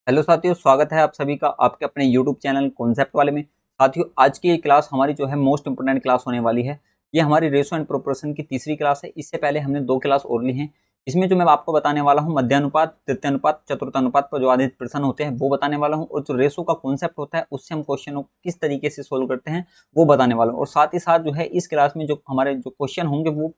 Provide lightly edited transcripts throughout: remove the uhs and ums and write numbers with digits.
Hello साथियों, स्वागत है आप सभी का आपके अपने यूट्यूब चैनल कॉन्सेप्ट वाले में। साथियों, आज की ये क्लास हमारी जो है मोस्ट इंपोर्टेंट क्लास होने वाली है। ये हमारी रेशो एंड प्रोपोर्शन की तीसरी क्लास है। इससे पहले हमने 2 क्लास और ली हैं। इसमें जो मैं आपको बताने वाला हूँ मध्यानुपात, तृतीयानुपात, चतुर्थानुपात पर जो आधारित प्रश्न होते हैं वो बताने वाला हूँ, और जो रेशो का कॉन्सेप्ट होता है उससे हम क्वेश्चनों को किस तरीके से सोल्व करते हैं वो बताने वाला हूँ। और साथ ही साथ जो है इस क्लास में जो हमारे जो क्वेश्चन होंगे वो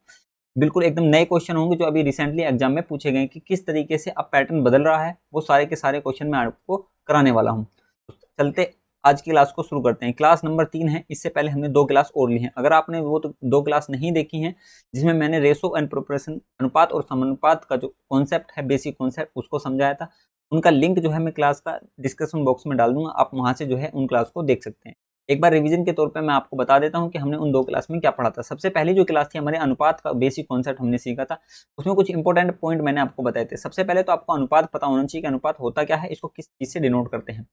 बिल्कुल एकदम नए क्वेश्चन होंगे जो अभी रिसेंटली एग्जाम में पूछे गए कि किस तरीके से अब पैटर्न बदल रहा है। वो सारे के सारे क्वेश्चन मैं आपको कराने वाला हूं। तो चलते आज की क्लास को शुरू करते हैं। क्लास नंबर 3 है। इससे पहले हमने 2 क्लास और ली हैं। अगर आपने वो तो 2 क्लास नहीं देखी हैं जिसमें मैंने रेशो एंड प्रोपोर्शन, अनुपात और समानुपात का जो कॉन्सेप्ट है, बेसिक कॉन्सेप्ट, उसको समझाया था, उनका लिंक जो है मैं क्लास का डिस्क्रिप्शन बॉक्स में डाल दूंगा। आप वहां से जो है उन क्लास को देख सकते हैं। एक बार रिवीजन के तौर पे मैं आपको बता देता हूं कि हमने उन 2 क्लास में क्या पढ़ा था। सबसे पहली जो क्लास थी हमारे अनुपात का बेसिक कॉन्सेप्ट हमने सीखा था। उसमें कुछ इंपॉर्टेंट पॉइंट मैंने आपको बताए थे। सबसे पहले तो आपको अनुपात पता होना चाहिए कि अनुपात होता क्या है, इसको किस चीज से डिनोट करते हैं।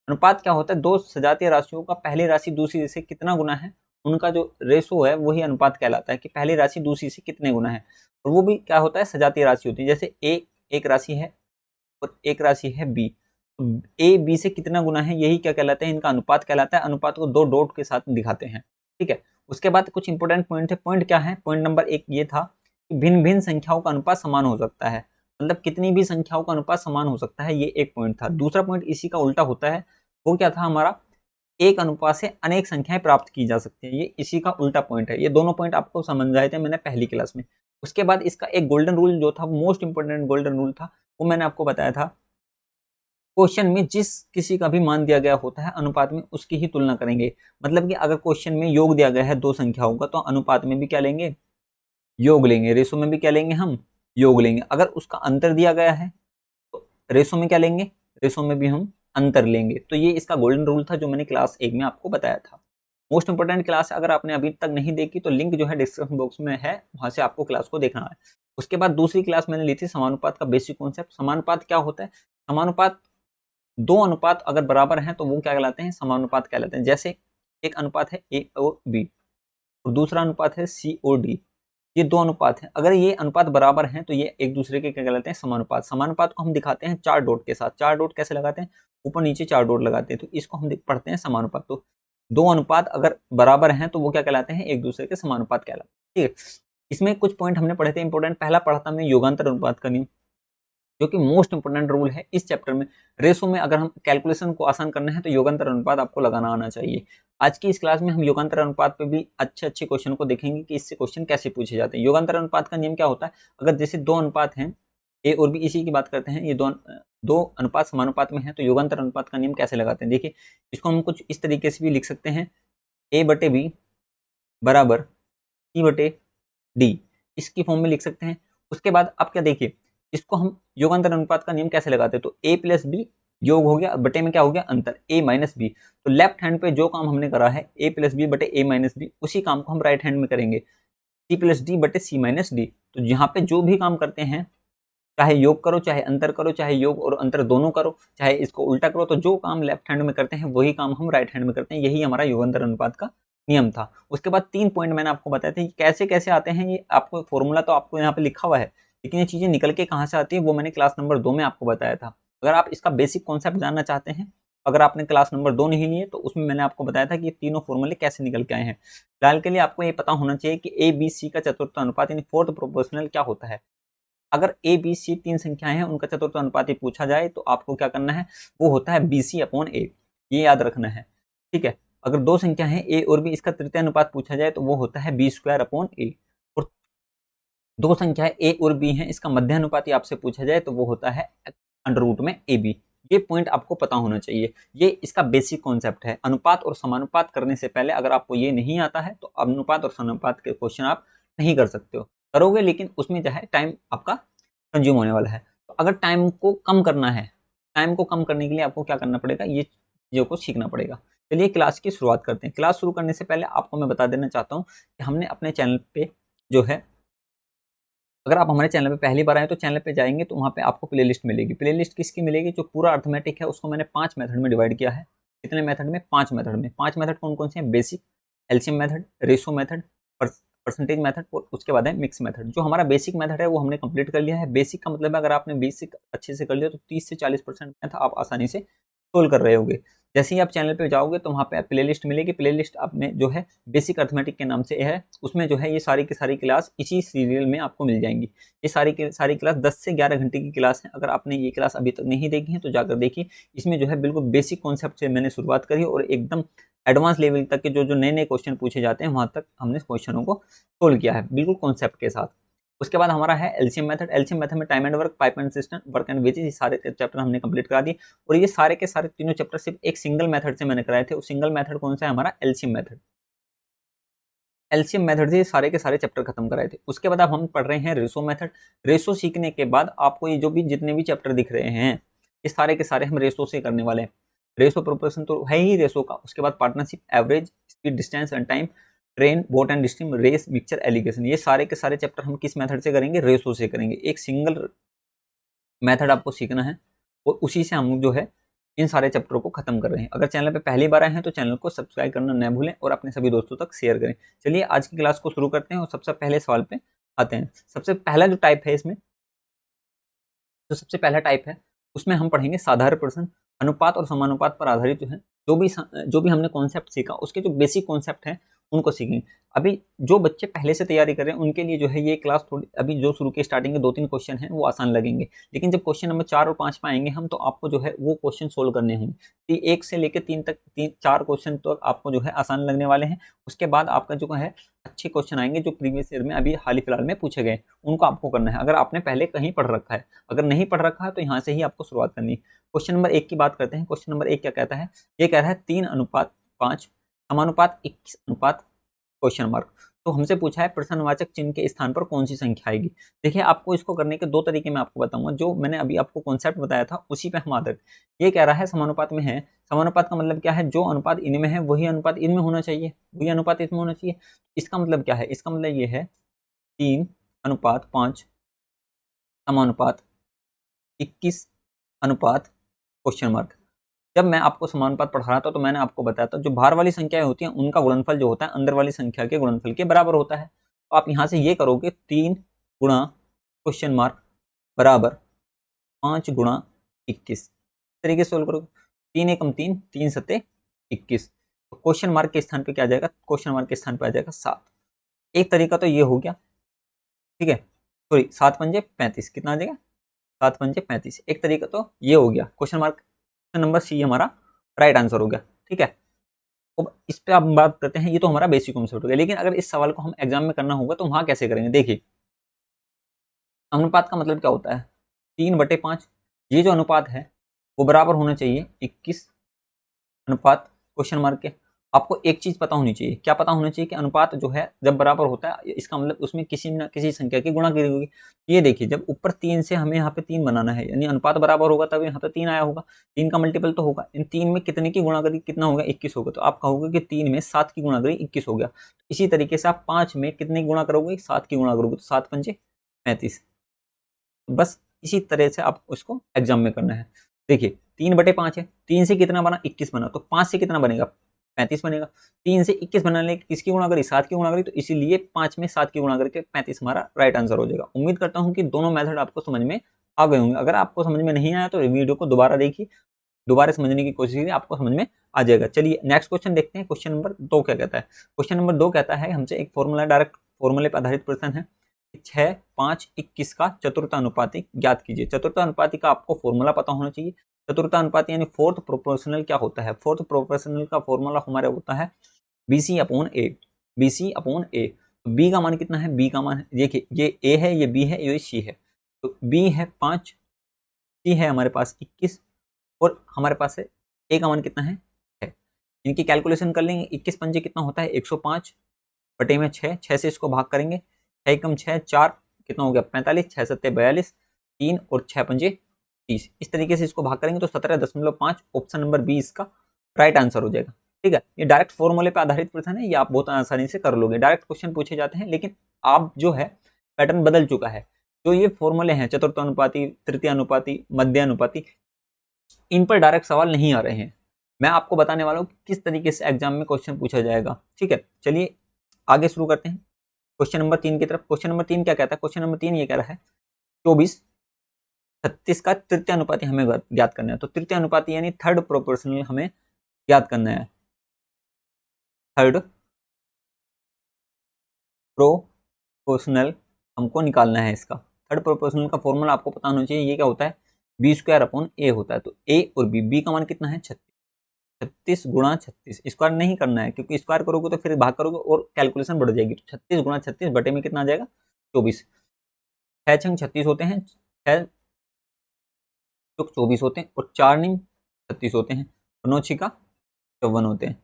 अनुपात क्या होता है? दो सजातीय राशियों का पहली राशि दूसरी से कितना गुना है, उनका जो रेशो है वही अनुपात कहलाता है कि पहली राशि दूसरी से कितने गुना है। और वो भी क्या होता है? सजातीय राशि होती है। जैसे ए एक राशि है और एक राशि है बी। ए बी से कितना गुना है, यही क्या कहलाता है? इनका अनुपात कहलाता है। अनुपात को 2 डॉट के साथ दिखाते हैं। ठीक है। उसके बाद कुछ इंपोर्टेंट पॉइंट है। पॉइंट क्या है? पॉइंट नंबर 1 ये था कि भिन्न भिन्न संख्याओं का अनुपात समान हो सकता है। मतलब कितनी भी संख्याओं का अनुपात समान हो सकता है, ये एक पॉइंट था। दूसरा पॉइंट इसी का उल्टा होता है। वो क्या था हमारा? एक अनुपात से अनेक संख्याएं प्राप्त की जा सकती है। ये इसी का उल्टा पॉइंट है। ये दोनों पॉइंट आपको समझाए थे मैंने पहली क्लास में। उसके बाद इसका एक गोल्डन रूल जो था, मोस्ट इंपोर्टेंट गोल्डन रूल था, वो मैंने आपको बताया था। क्वेश्चन में जिस किसी का भी मान दिया गया होता है अनुपात में उसकी ही तुलना करेंगे। मतलब कि अगर क्वेश्चन में योग दिया गया है 2 संख्याओं का, तो अनुपात में भी क्या लेंगे? योग लेंगे। रेशो में भी क्या लेंगे? हम योग लेंगे। अगर उसका अंतर दिया गया है तो रेशो में क्या लेंगे? रेशो में भी हम अंतर लेंगे। तो ये इसका गोल्डन रूल था जो मैंने क्लास 1 में आपको बताया था। मोस्ट इंपोर्टेंट क्लास है। अगर आपने अभी तक नहीं देखी तो लिंक जो है डिस्क्रिप्शन बॉक्स में है, वहां से आपको क्लास को देखना है। उसके बाद दूसरी क्लास मैंने ली थी समानुपात का बेसिक कॉन्सेप्ट। समानुपात क्या होता है? समानुपात, 2 अनुपात अगर बराबर हैं तो वो क्या कहलाते हैं? समानुपात कहलाते हैं। जैसे एक अनुपात है ए और बी और दूसरा अनुपात है सी और डी। ये 2 अनुपात हैं। अगर ये अनुपात बराबर हैं तो ये एक दूसरे के क्या कहलाते हैं? समानुपात। समानुपात को हम दिखाते हैं 4 डॉट के साथ। 4 डॉट कैसे लगाते हैं? ऊपर नीचे 4 डॉट लगाते हैं, तो इसको हम पढ़ते हैं समानुपात। तो 2 अनुपात अगर बराबर हैं तो वो क्या कहलाते हैं? एक दूसरे के समानुपात कहलाते हैं। ठीक है। इसमें कुछ पॉइंट हमने पढ़े थे इंपॉर्टेंट। पहला पढ़ा था हमने योगांतर अनुपात का नियम, जो कि मोस्ट इंपोर्टेंट रूल है इस चैप्टर में। रेशो में अगर हम कैलकुलेशन को आसान करना है तो योगांतर अनुपात आपको लगाना आना चाहिए। आज की इस क्लास में हम योगांतर अनुपात पे भी अच्छे अच्छे क्वेश्चन को देखेंगे कि इससे क्वेश्चन कैसे पूछे जाते हैं। योगांतर अनुपात का नियम क्या होता है? अगर जैसे 2 अनुपात हैं, ए और बी, इसी की बात करते हैं, ये दो अनुपात समानुपात में है, तो योगांतर अनुपात का नियम कैसे लगाते हैं? देखिए, इसको हम कुछ इस तरीके से भी लिख सकते हैं, ए बटे बी बराबर सी बटे डी, इसकी फॉर्म में लिख सकते हैं। उसके बाद आप क्या देखिए, इसको हम योगांतर अनुपात का नियम कैसे लगाते हैं? तो ए प्लस बी योग हो गया, बटे में क्या हो गया? अंतर, ए माइनस बी। तो लेफ्ट हैंड पे जो काम हमने करा है ए प्लस बी बटे ए माइनस बी, उसी काम को हम राइट हैंड में करेंगे, सी प्लस डी बटे सी माइनस डी। तो यहाँ पे जो भी काम करते हैं, चाहे योग करो, चाहे अंतर करो, चाहे योग और अंतर दोनों करो, चाहे इसको उल्टा करो, तो जो काम लेफ्ट हैंड में करते हैं वही काम हम राइट हैंड में करते हैं। यही हमारा योगांतर अनुपात का नियम था। उसके बाद 3 पॉइंट मैंने आपको बताए थे कैसे कैसे आते हैं। ये आपको फॉर्मूला तो आपको यहाँ पे लिखा हुआ है, लेकिन ये चीजें निकल के कहाँ से आती है वो मैंने क्लास नंबर 2 में आपको बताया था। अगर आप इसका बेसिक कॉन्सेप्ट जानना चाहते हैं, अगर आपने क्लास नंबर 2 नहीं ली है, तो उसमें मैंने आपको बताया था कि ये तीनों फॉर्मूले कैसे निकल के आए हैं। फिलहाल के लिए आपको ये पता होना चाहिए कि ए बी सी का चतुर्थ अनुपात यानी फोर्थ प्रोपोर्शनल क्या होता है। अगर ए बी सी 3 संख्याएं हैं, उनका चतुर्थ अनुपात पूछा जाए तो आपको क्या करना है? वो होता है बी सी अपॉन ए। ये याद रखना है। ठीक है। अगर 2 संख्या है ए और बी, इसका तृतीय अनुपात पूछा जाए तो वो होता है बी स्क्वायर अपॉन ए। और 2 संख्याएं ए और बी हैं, इसका मध्य अनुपात आपसे पूछा जाए तो वो होता है अंडर रूट में ए बी। ये पॉइंट आपको पता होना चाहिए। ये इसका बेसिक कॉन्सेप्ट है। अनुपात और समानुपात करने से पहले अगर आपको ये नहीं आता है तो अनुपात और समानुपात के क्वेश्चन आप नहीं कर सकते हो। करोगे लेकिन उसमें जो है टाइम आपका कंज्यूम होने वाला है। तो अगर टाइम को कम करना है, टाइम को कम करने के लिए आपको क्या करना पड़ेगा? ये चीज़ों को सीखना पड़ेगा। चलिए क्लास की शुरुआत करते हैं। क्लास शुरू करने से पहले आपको मैं बता देना चाहता हूँ कि हमने अपने चैनल पे जो है, अगर आप हमारे चैनल पे पहली बार आए तो चैनल पे जाएंगे तो वहाँ पे आपको प्लेलिस्ट मिलेगी। प्लेलिस्ट किसकी मिलेगी? जो पूरा अर्थमेटिक है उसको मैंने 5 मेथड में डिवाइड किया है। कितने मेथड में? 5 मेथड में। 5 मेथड कौन कौन से हैं? Basic, LCM method, ratio method, percentage method और उसके बाद है मिक्स मेथड। जो हमारा बेसिक मेथड है वो हमने कंप्लीट कर लिया है। बेसिक का मतलब है अगर आपने बेसिक अच्छे से कर लिया तो 30 से 40% मैथ आप आसानी से सोल्व कर रहे होगे। जैसे ही आप चैनल पे जाओगे तो वहाँ पे प्लेलिस्ट मिलेगी। प्लेलिस्ट आप में जो है बेसिक अर्थमेटिक के नाम से है, उसमें जो है ये सारी की सारी क्लास इसी सीरियल में आपको मिल जाएंगी। ये सारी की सारी क्लास 10 से 11 घंटे की क्लास है। अगर आपने ये क्लास अभी तक नहीं देखी है तो जाकर देखिए। इसमें जो है बिल्कुल बेसिक कॉन्सेप्ट से मैंने शुरुआत करी और एकदम एडवांस लेवल तक के जो नए नए क्वेश्चन पूछे जाते हैं वहाँ तक हमने क्वेश्चनों को सोल्व किया है बिल्कुल कॉन्सेप्ट के साथ। उसके बाद हमारा है एलसीएम मेथड। एलसीएम मेथड में time and work, pipe and system, work and wages, ये सारे चैप्टर हमने कंप्लीट करा दिए। और ये सारे के सारे तीनों चैप्टर सिर्फ एक सिंगल मेथड से मैंने कराए थे। उस सिंगल मेथड कौन सा है? हमारा एलसीएम मेथड। एलसीएम मेथड से सारे के सारे चैप्टर खत्म कराए थे। उसके बाद अब हम पढ़ रहे हैं रेशो मेथड। रेशो सीखने के बाद आपको ये जो भी जितने भी चैप्टर दिख रहे हैं ये सारे के सारे हम रेशो से करने वाले हैं। रेशो प्रोपोर्शन तो है ही रेशो का। उसके बाद partnership, average, speed, distance and time, train, boat and stream, race, mixture, alligation, ये सारे के सारे चैप्टर हम किस मेथड से करेंगे? रेशो से करेंगे। एक सिंगल मेथड आपको सीखना है और उसी से हम जो है इन सारे चैप्टरों को खत्म कर रहे हैं। अगर चैनल पे पहली बार आए हैं तो चैनल को सब्सक्राइब करना न भूलें और अपने सभी दोस्तों तक शेयर करें। चलिए आज की क्लास को शुरू करते हैं और सबसे पहले सवाल पे आते हैं। सबसे पहला जो टाइप है इसमें, जो सबसे पहला टाइप है उसमें हम पढ़ेंगे साधारण प्रश्न। अनुपात और समानुपात पर आधारित जो है जो भी हमने कॉन्सेप्ट सीखा उसके जो बेसिक कॉन्सेप्ट हैं उनको सीखेंगे। अभी जो बच्चे पहले से तैयारी कर रहे हैं उनके लिए जो है ये क्लास थोड़ी अभी जो शुरू के स्टार्टिंग के 2-3 क्वेश्चन हैं वो आसान लगेंगे। लेकिन जब क्वेश्चन नंबर 4 और 5 पे आएंगे हम तो आपको जो है वो क्वेश्चन सोल्व करने होंगे। 1 से लेकर 3 तक 4 क्वेश्चन तो आपको जो है आसान लगने वाले हैं। उसके बाद आपका जो है अच्छे क्वेश्चन आएंगे जो प्रीवियस ईयर में अभी हाल ही फिलहाल में पूछे गए, उनको आपको करना है अगर आपने पहले कहीं पढ़ रखा है। अगर नहीं पढ़ रखा है तो यहाँ से ही आपको शुरुआत करनी है। क्वेश्चन नंबर 1 की बात करते हैं। क्वेश्चन नंबर 1 क्या कहता है? ये कह रहा है 3:5 समानुपात 21 क्वेश्चन मार्क। तो हमसे पूछा है प्रश्नवाचक चिन्ह के स्थान पर कौन सी संख्या आएगी। देखिए आपको इसको करने के 2 तरीके मैं आपको बताऊंगा। जो मैंने अभी आपको कॉन्सेप्ट बताया था उसी पे हम आधारित। ये कह रहा है समानुपात में है। समानुपात का मतलब क्या है? जो अनुपात इनमें है वही अनुपात इनमें होना चाहिए, वही अनुपात इसमें होना चाहिए। इसका मतलब क्या है? इसका मतलब ये है 3:5 समानुपात 21 क्वेश्चन मार्क। जब मैं आपको समानुपात पढ़ा रहा था तो मैंने आपको बताया था जो बाहर वाली संख्याएं होती हैं उनका गुणनफल जो होता है अंदर वाली संख्या के गुणनफल के बराबर होता है। तो आप यहाँ से ये करोगे 3 गुणा क्वेश्चन मार्क बराबर 5 गुणा 21 तरीके से सोल्व करोगे। 3 एकम 3, 3 सत्ते 21। तो क्वेश्चन मार्क के स्थान पे क्या आ जाएगा? क्वेश्चन मार्क के स्थान पे आ जाएगा 7। एक तरीका तो ये हो गया, ठीक है। सॉरी 7 पंजे 35, कितना आ जाएगा? 7 पंजे 35। एक तरीका तो ये हो गया। क्वेश्चन मार्क नंबर सी हमारा राइट आंसर हो गया, ठीक है। अब इस पे आप बात करते हैं, ये तो हमारा बेसिक कॉन्सेप्ट हो गया। लेकिन अगर इस सवाल को हम एग्जाम में करना होगा तो वहां कैसे करेंगे? देखिए अनुपात का मतलब क्या होता है? 3/5। ये जो अनुपात है वो बराबर होना चाहिए 21 अनुपात क्वेश्चन मार्क के। आपको एक चीज पता होनी चाहिए। क्या पता होना चाहिए? कि अनुपात जो है जब बराबर होता है इसका मतलब उसमें किसी न किसी संख्या की गुणा की होगी। ये देखिए जब ऊपर 3 से हमें यहाँ पे 3 बनाना है यानी अनुपात बराबर होगा तब यहाँ पे 3 आया होगा। 3 का मल्टीपल तो होगा। इन 3 में कितने की गुणा करी? कितना होगा? 21 होगा। तो आप कहोगे कि 3 में 7 की गुणा करी 21 हो गया। इसी तरीके से आप 5 में कितने की गुणा करोगे? 7 की गुणा करोगे तो 7 पंजे 35। बस इसी तरह से आप उसको एग्जाम में करना है। देखिए 3/5 है, 3 से कितना बना? 21 बना। तो 5 से कितना बनेगा? 35 बनेगा। 3 से 21 बनाने के किसकी गुणा करी? 7 की गुणा करी। तो इसीलिए 5 में 7 की गुणा करके 35 हमारा राइट आंसर हो जाएगा। उम्मीद करता हूं कि दोनों मेथड आपको समझ में आ गए होंगे। अगर आपको समझ में नहीं आया तो वीडियो को दोबारा देखिए, दोबारा समझने की कोशिश कीजिए, आपको समझ में आ जाएगा। चलिए नेक्स्ट क्वेश्चन देखते हैं। क्वेश्चन नंबर 2 क्या कहता है? क्वेश्चन नंबर 2 कहता है हमसे एक फॉर्मूला, डायरेक्ट फॉर्मूले पर आधारित प्रश्न है। 6, 5, 21 का चतुर्थानुपाती ज्ञात कीजिए। चतुर्थानुपाती का आपको फॉर्मूला पता होना चाहिए। चतुर्थानुपाती यानी फोर्थ प्रोपोर्शनल क्या होता है? फोर्थ प्रोपोर्शनल का फॉर्मूला हमारे होता है BC/A। BC/A। तो B का मान कितना है? B का मान है, देखिए ये A है, ये B है, ये C है। तो B है 5, C है हमारे पास 21 और हमारे पास है A का मान कितना है? 6। इनकी कैलकुलेशन कर लेंगे। 21 पंजे कितना होता है? 105 बटे में 6, 6 से इसको भाग करेंगे। 6 एकम 6 4, कितना हो गया? 45, 6 सत्ते 42, 3 और 6 पंजे 30। इस तरीके से इसको भाग करेंगे तो 17.5। ऑप्शन नंबर बी इसका राइट आंसर हो जाएगा, ठीक है। ये डायरेक्ट फॉर्मूले पे आधारित प्रश्न है, ये आप बहुत आसानी से कर लोगे। डायरेक्ट क्वेश्चन पूछे जाते हैं लेकिन आप जो है पैटर्न बदल चुका है। जो ये फॉर्मूले हैं चतुर्थानुपाती, तृतीयानुपाती, मध्यानुपाती, इन पर डायरेक्ट सवाल नहीं आ रहे हैं। मैं आपको बताने वाला हूँ किस तरीके से एग्जाम में क्वेश्चन पूछा जाएगा, ठीक है। चलिए आगे शुरू करते हैं। क्वेश्चन नंबर 3 की तरफ। क्वेश्चन नंबर 3 क्या कहता है? क्वेश्चन नंबर 3 ये कह रहा है 24 36 का तृतीय अनुपाती हमें ज्ञात करना है। तो तृतीय अनुपाती यानी थर्ड प्रोपोर्शनल हमें ज्ञात करना है। थर्ड प्रोपोर्शनल हमको निकालना है इसका। थर्ड प्रोपोर्शनल का फॉर्मूला आपको पता होना चाहिए। ये क्या होता है? बी स्क्वायर अपॉन ए होता है। तो ए और बी का मान कितना है? 36। 36 गुणा 36 स्क्वायर नहीं करना है, क्योंकि स्क्वायर करोगे तो फिर भाग करोगे और कैलकुलेशन बढ़ जाएगी। तो 36 गुणा 36 बटे में कितना आ जाएगा? 24। 6 छंग 36 होते हैं, 6 चौक 24 होते हैं और 4 निम 36 होते हैं और 9 छिका 54 होते हैं।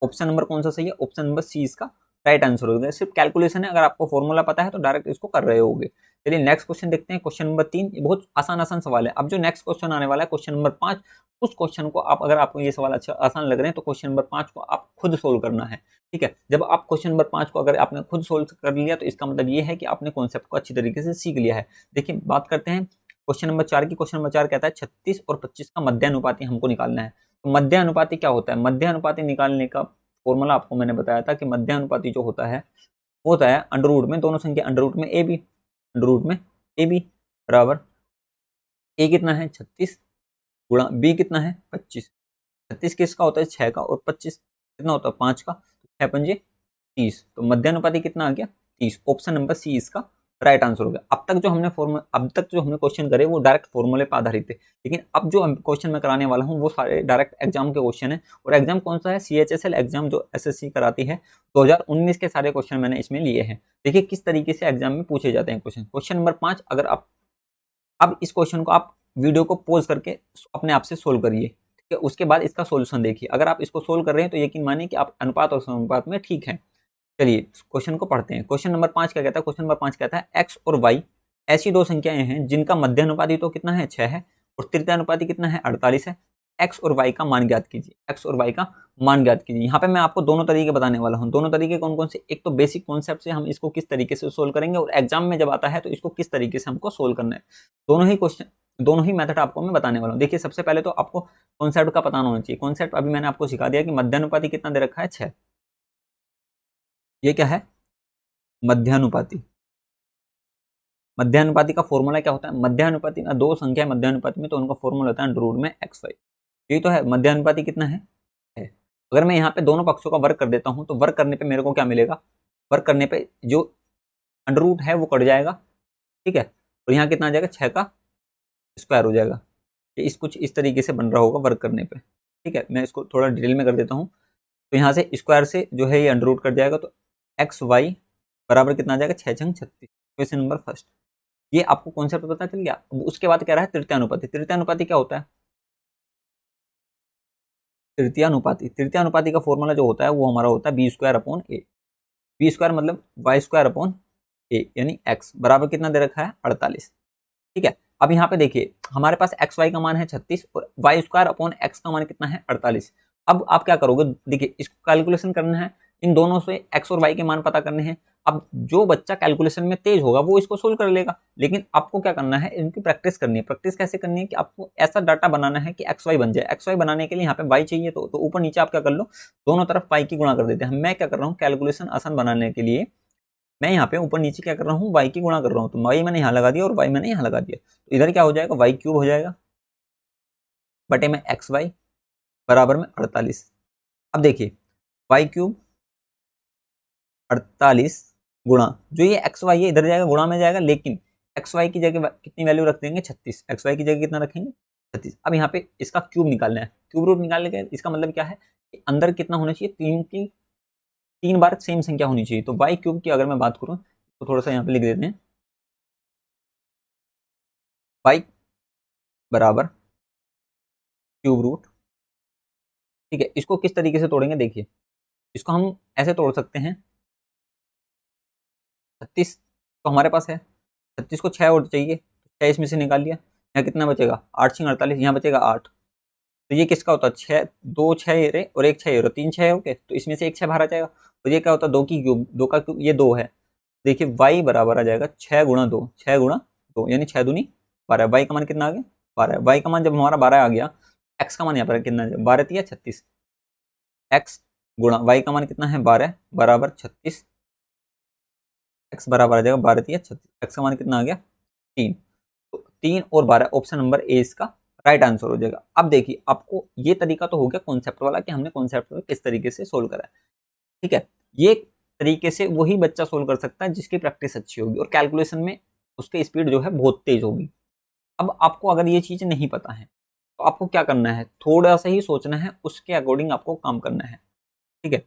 ऑप्शन नंबर कौन सा सही है? ऑप्शन नंबर सी इसका राइट आंसर होगा। सिर्फ कैलकुलेशन है, अगर आपको फॉर्मूला पता है तो डायरेक्ट इसको कर रहे होगे। चलिए नेक्स्ट क्वेश्चन देखते हैं। क्वेश्चन नंबर 3 ये बहुत आसान सवाल है। अब जो नेक्स्ट क्वेश्चन आने वाला है क्वेश्चन नंबर 5, उस क्वेश्चन को आप, अगर आपको ये सवाल अच्छा आसान लग रहे हैं तो क्वेश्चन नंबर 5 को आप खुद सोल्व करना है। ठीक है, जब आप क्वेश्चन नंबर 5 को अगर आपने खुद सोल्व कर लिया तो इसका मतलब ये है कि आपने कॉन्सेप्ट को अच्छी तरीके से सीख लिया है। देखिए बात करते हैं क्वेश्चन नंबर 4 की। क्वेश्चन नंबर 4 कहता है 36 और 25 का मध्यानुपाती हमको निकालना है। तो मध्यानुपाती क्या होता है? मध्यानुपाती निकालने का फॉर्मूला आपको मैंने बताया था कि मध्यानुपाती जो होता है वो होता है अंडर रूट में दोनों संख्या, अंडर रूट में ए बी, अंडर रूट में ए बी बराबर ए कितना है? 36 गुणा बी कितना है? 25। 36 किसका होता है? 6 का, और 25 कितना होता है? 5 का। 6 पंजे 30। तो मध्यानुपाती कितना आ गया? 30। ऑप्शन नंबर सी इसका राइट आंसर हो गया। अब तक जो हमने क्वेश्चन करे वो डायरेक्ट फॉर्मूले पर आधारित थे, लेकिन अब जो क्वेश्चन मैं कराने वाला हूँ वो सारे डायरेक्ट एग्जाम के क्वेश्चन है। और एग्जाम कौन सा है? CHSL एग्जाम जो SSC कराती है 2019 के सारे क्वेश्चन मैंने इसमें लिए हैं। देखिए किस तरीके से एग्जाम में पूछे जाते हैं क्वेश्चन। क्वेश्चन नंबर 5, अगर आप अब इस क्वेश्चन को आप वीडियो को पॉज करके अपने आप से सोल्व करिए। ठीक है, उसके बाद इसका सोल्यूशन देखिए। अगर आप इसको सोल्व कर रहे हैं तो यकीन मानिए कि आप अनुपात और समानुपात में ठीक है। चलिए क्वेश्चन को पढ़ते हैं। क्वेश्चन नंबर 5 क्या कहता है? क्वेश्चन नंबर 5 कहता है एक्स और वाई ऐसी दो संख्याएं हैं जिनका मध्यानुपाती तो कितना है? 6 है, और तृतीयानुपाती कितना है? 48 है। एक्स और वाई का मान ज्ञात कीजिए। एक्स और वाई का मान ज्ञात कीजिए। यहाँ पे मैं आपको दोनों तरीके बताने वाला हूँ। दोनों तरीके कौन कौन से? एक तो बेसिक कॉन्सेप्ट से हम इसको किस तरीके से सोल्व करेंगे, और एग्जाम में जब आता है तो इसको किस तरीके से हमको सोल्व करना है। दोनों ही क्वेश्चन, दोनों ही मेथड आपको मैं बताने वाला हूँ। देखिए सबसे पहले तो आपको कॉन्सेप्ट का पता होना चाहिए। कॉन्सेप्ट अभी मैंने आपको सिखा दिया कि मध्यानुपाती कितना दे रखा है? 6। ये क्या है? मध्यानुपाती। मध्यानुपाती का फॉर्मूला क्या होता है? मध्यानुपाती ना दो संख्या मध्यानुपाती में तो उनका फॉर्मूला होता है अंडर रूट में एक्स वाई। ये तो है मध्यानुपाती कितना है? अगर मैं यहाँ पे दोनों पक्षों का वर्क कर देता हूँ तो वर्क करने पे मेरे को क्या मिलेगा? वर्क करने पे जो अंडर रूट है वो कट जाएगा। ठीक है, और यहाँ कितना आ जाएगा? 6 का स्क्वायर हो जाएगा। ये कुछ इस तरीके से बन रहा होगा वर्क करने पे। ठीक है, मैं इसको थोड़ा डिटेल में कर देता हूँ। तो यहाँ से स्क्वायर से जो है ये अंडर रूट कट जाएगा, तो एक्स वाई बराबर कितना आ जाएगा? 6 छंग 36। क्वेश्चन नंबर फर्स्ट, ये आपको कॉन्सेप्ट पता चल गया। उसके बाद कह रहा है तृतीयानुपाती। तृतीयानुपाती क्या होता है? तृतीयानुपाती का फॉर्मूला जो होता है वो हमारा होता है बी स्क्वायर अपॉन ए। बी स्क्वायर मतलब वाई स्क्वायर अपॉन ए, यानी एक्स बराबर कितना दे रखा है? 48। ठीक है, अब यहाँ पे देखिए हमारे पास एक्स वाई का मान है 36 और वाई स्क्वायर अपॉन एक्स का मान कितना है? 48। अब आप क्या करोगे? देखिए इसको कैलकुलेशन करना है, इन दोनों से एक्स और वाई के मान पता करने हैं। अब जो बच्चा कैलकुलेशन में तेज होगा वो इसको सोल्व कर लेगा, लेकिन आपको क्या करना है? इनकी प्रैक्टिस करनी है। प्रैक्टिस कैसे करनी है कि आपको ऐसा डाटा बनाना है कि एक्स वाई बन जाए। एक्स वाई बनाने के लिए यहाँ पे वाई चाहिए, तो ऊपर नीचे आप क्या कर लो? दोनों तरफ वाई की गुणा कर देते हैं। मैं क्या कर रहा हूँ? कैलकुलेशन आसान बनाने के लिए मैं यहाँ पे ऊपर नीचे क्या कर रहा हूँ? वाई की गुणा कर रहा हूँ। तो वाई मैंने यहाँ लगा दिया और वाई मैंने यहाँ लगा दिया, तो इधर क्या हो जाएगा? वाई क्यूब हो जाएगा बटे में एक्स वाई बराबर में 48। अब देखिए वाई क्यूब 48 गुणा जो ये एक्स वाई है इधर जाएगा, गुणा में जाएगा, लेकिन एक्स वाई की जगह कितनी वैल्यू रख देंगे? 36। एक्स वाई की जगह कितना रखेंगे? 36। अब यहाँ पे इसका क्यूब निकालना है। क्यूब रूट निकालने के इसका मतलब क्या है कि अंदर कितना होना चाहिए? 3 बार सेम संख्या होनी चाहिए। तो वाई क्यूब की अगर मैं बात करूँ तो थोड़ा सा यहाँ पे लिख देते हैं, वाई बराबर क्यूब रूट। ठीक है, इसको किस तरीके से तोड़ेंगे? देखिए इसको हम ऐसे तोड़ सकते हैं। 36 तो हमारे पास है, 36 को 6 और चाहिए, 6 इसमें से निकाल लिया। यहाँ कितना बचेगा? 8 6 48, यहाँ बचेगा 8। तो ये किसका होता है? 6 2 6 रे और एक 6 रे, 3 6 ओके, तो इसमें से एक 6 बाहर आ जाएगा। तो ये क्या होता है? 2 की क्यूब, 2 का क्यूब, ये 2 है। देखिए वाई बराबर आ जाएगा 6 गुणा 2, 6 गुणा 2 यानी 6 दूनी 12। वाई का मान कितना आ गया? 12। वाई का मान जब हमारा 12 आ गया, एक्स का मान यहाँ पर कितना है? 12 या 36। एक्स गुणा वाई का मान कितना है? 12 बराबर 36। x बराबर आ जाएगा 12 36, x का मान कितना आ गया 3। तो 3 और 12 ऑप्शन नंबर ए इसका राइट आंसर हो जाएगा। अब देखिए आपको ये तरीका तो हो गया कॉन्सेप्ट वाला कि हमने कॉन्सेप्ट को किस तरीके से सोल्व करा है, ठीक है। ये तरीके से वही बच्चा सोल्व कर सकता है जिसकी प्रैक्टिस अच्छी होगी और कैलकुलेशन में उसकी स्पीड जो है बहुत तेज होगी। अब आपको अगर ये चीज नहीं पता है तो आपको क्या करना है, थोड़ा सा ही सोचना है, उसके अकॉर्डिंग आपको काम करना है, ठीक है।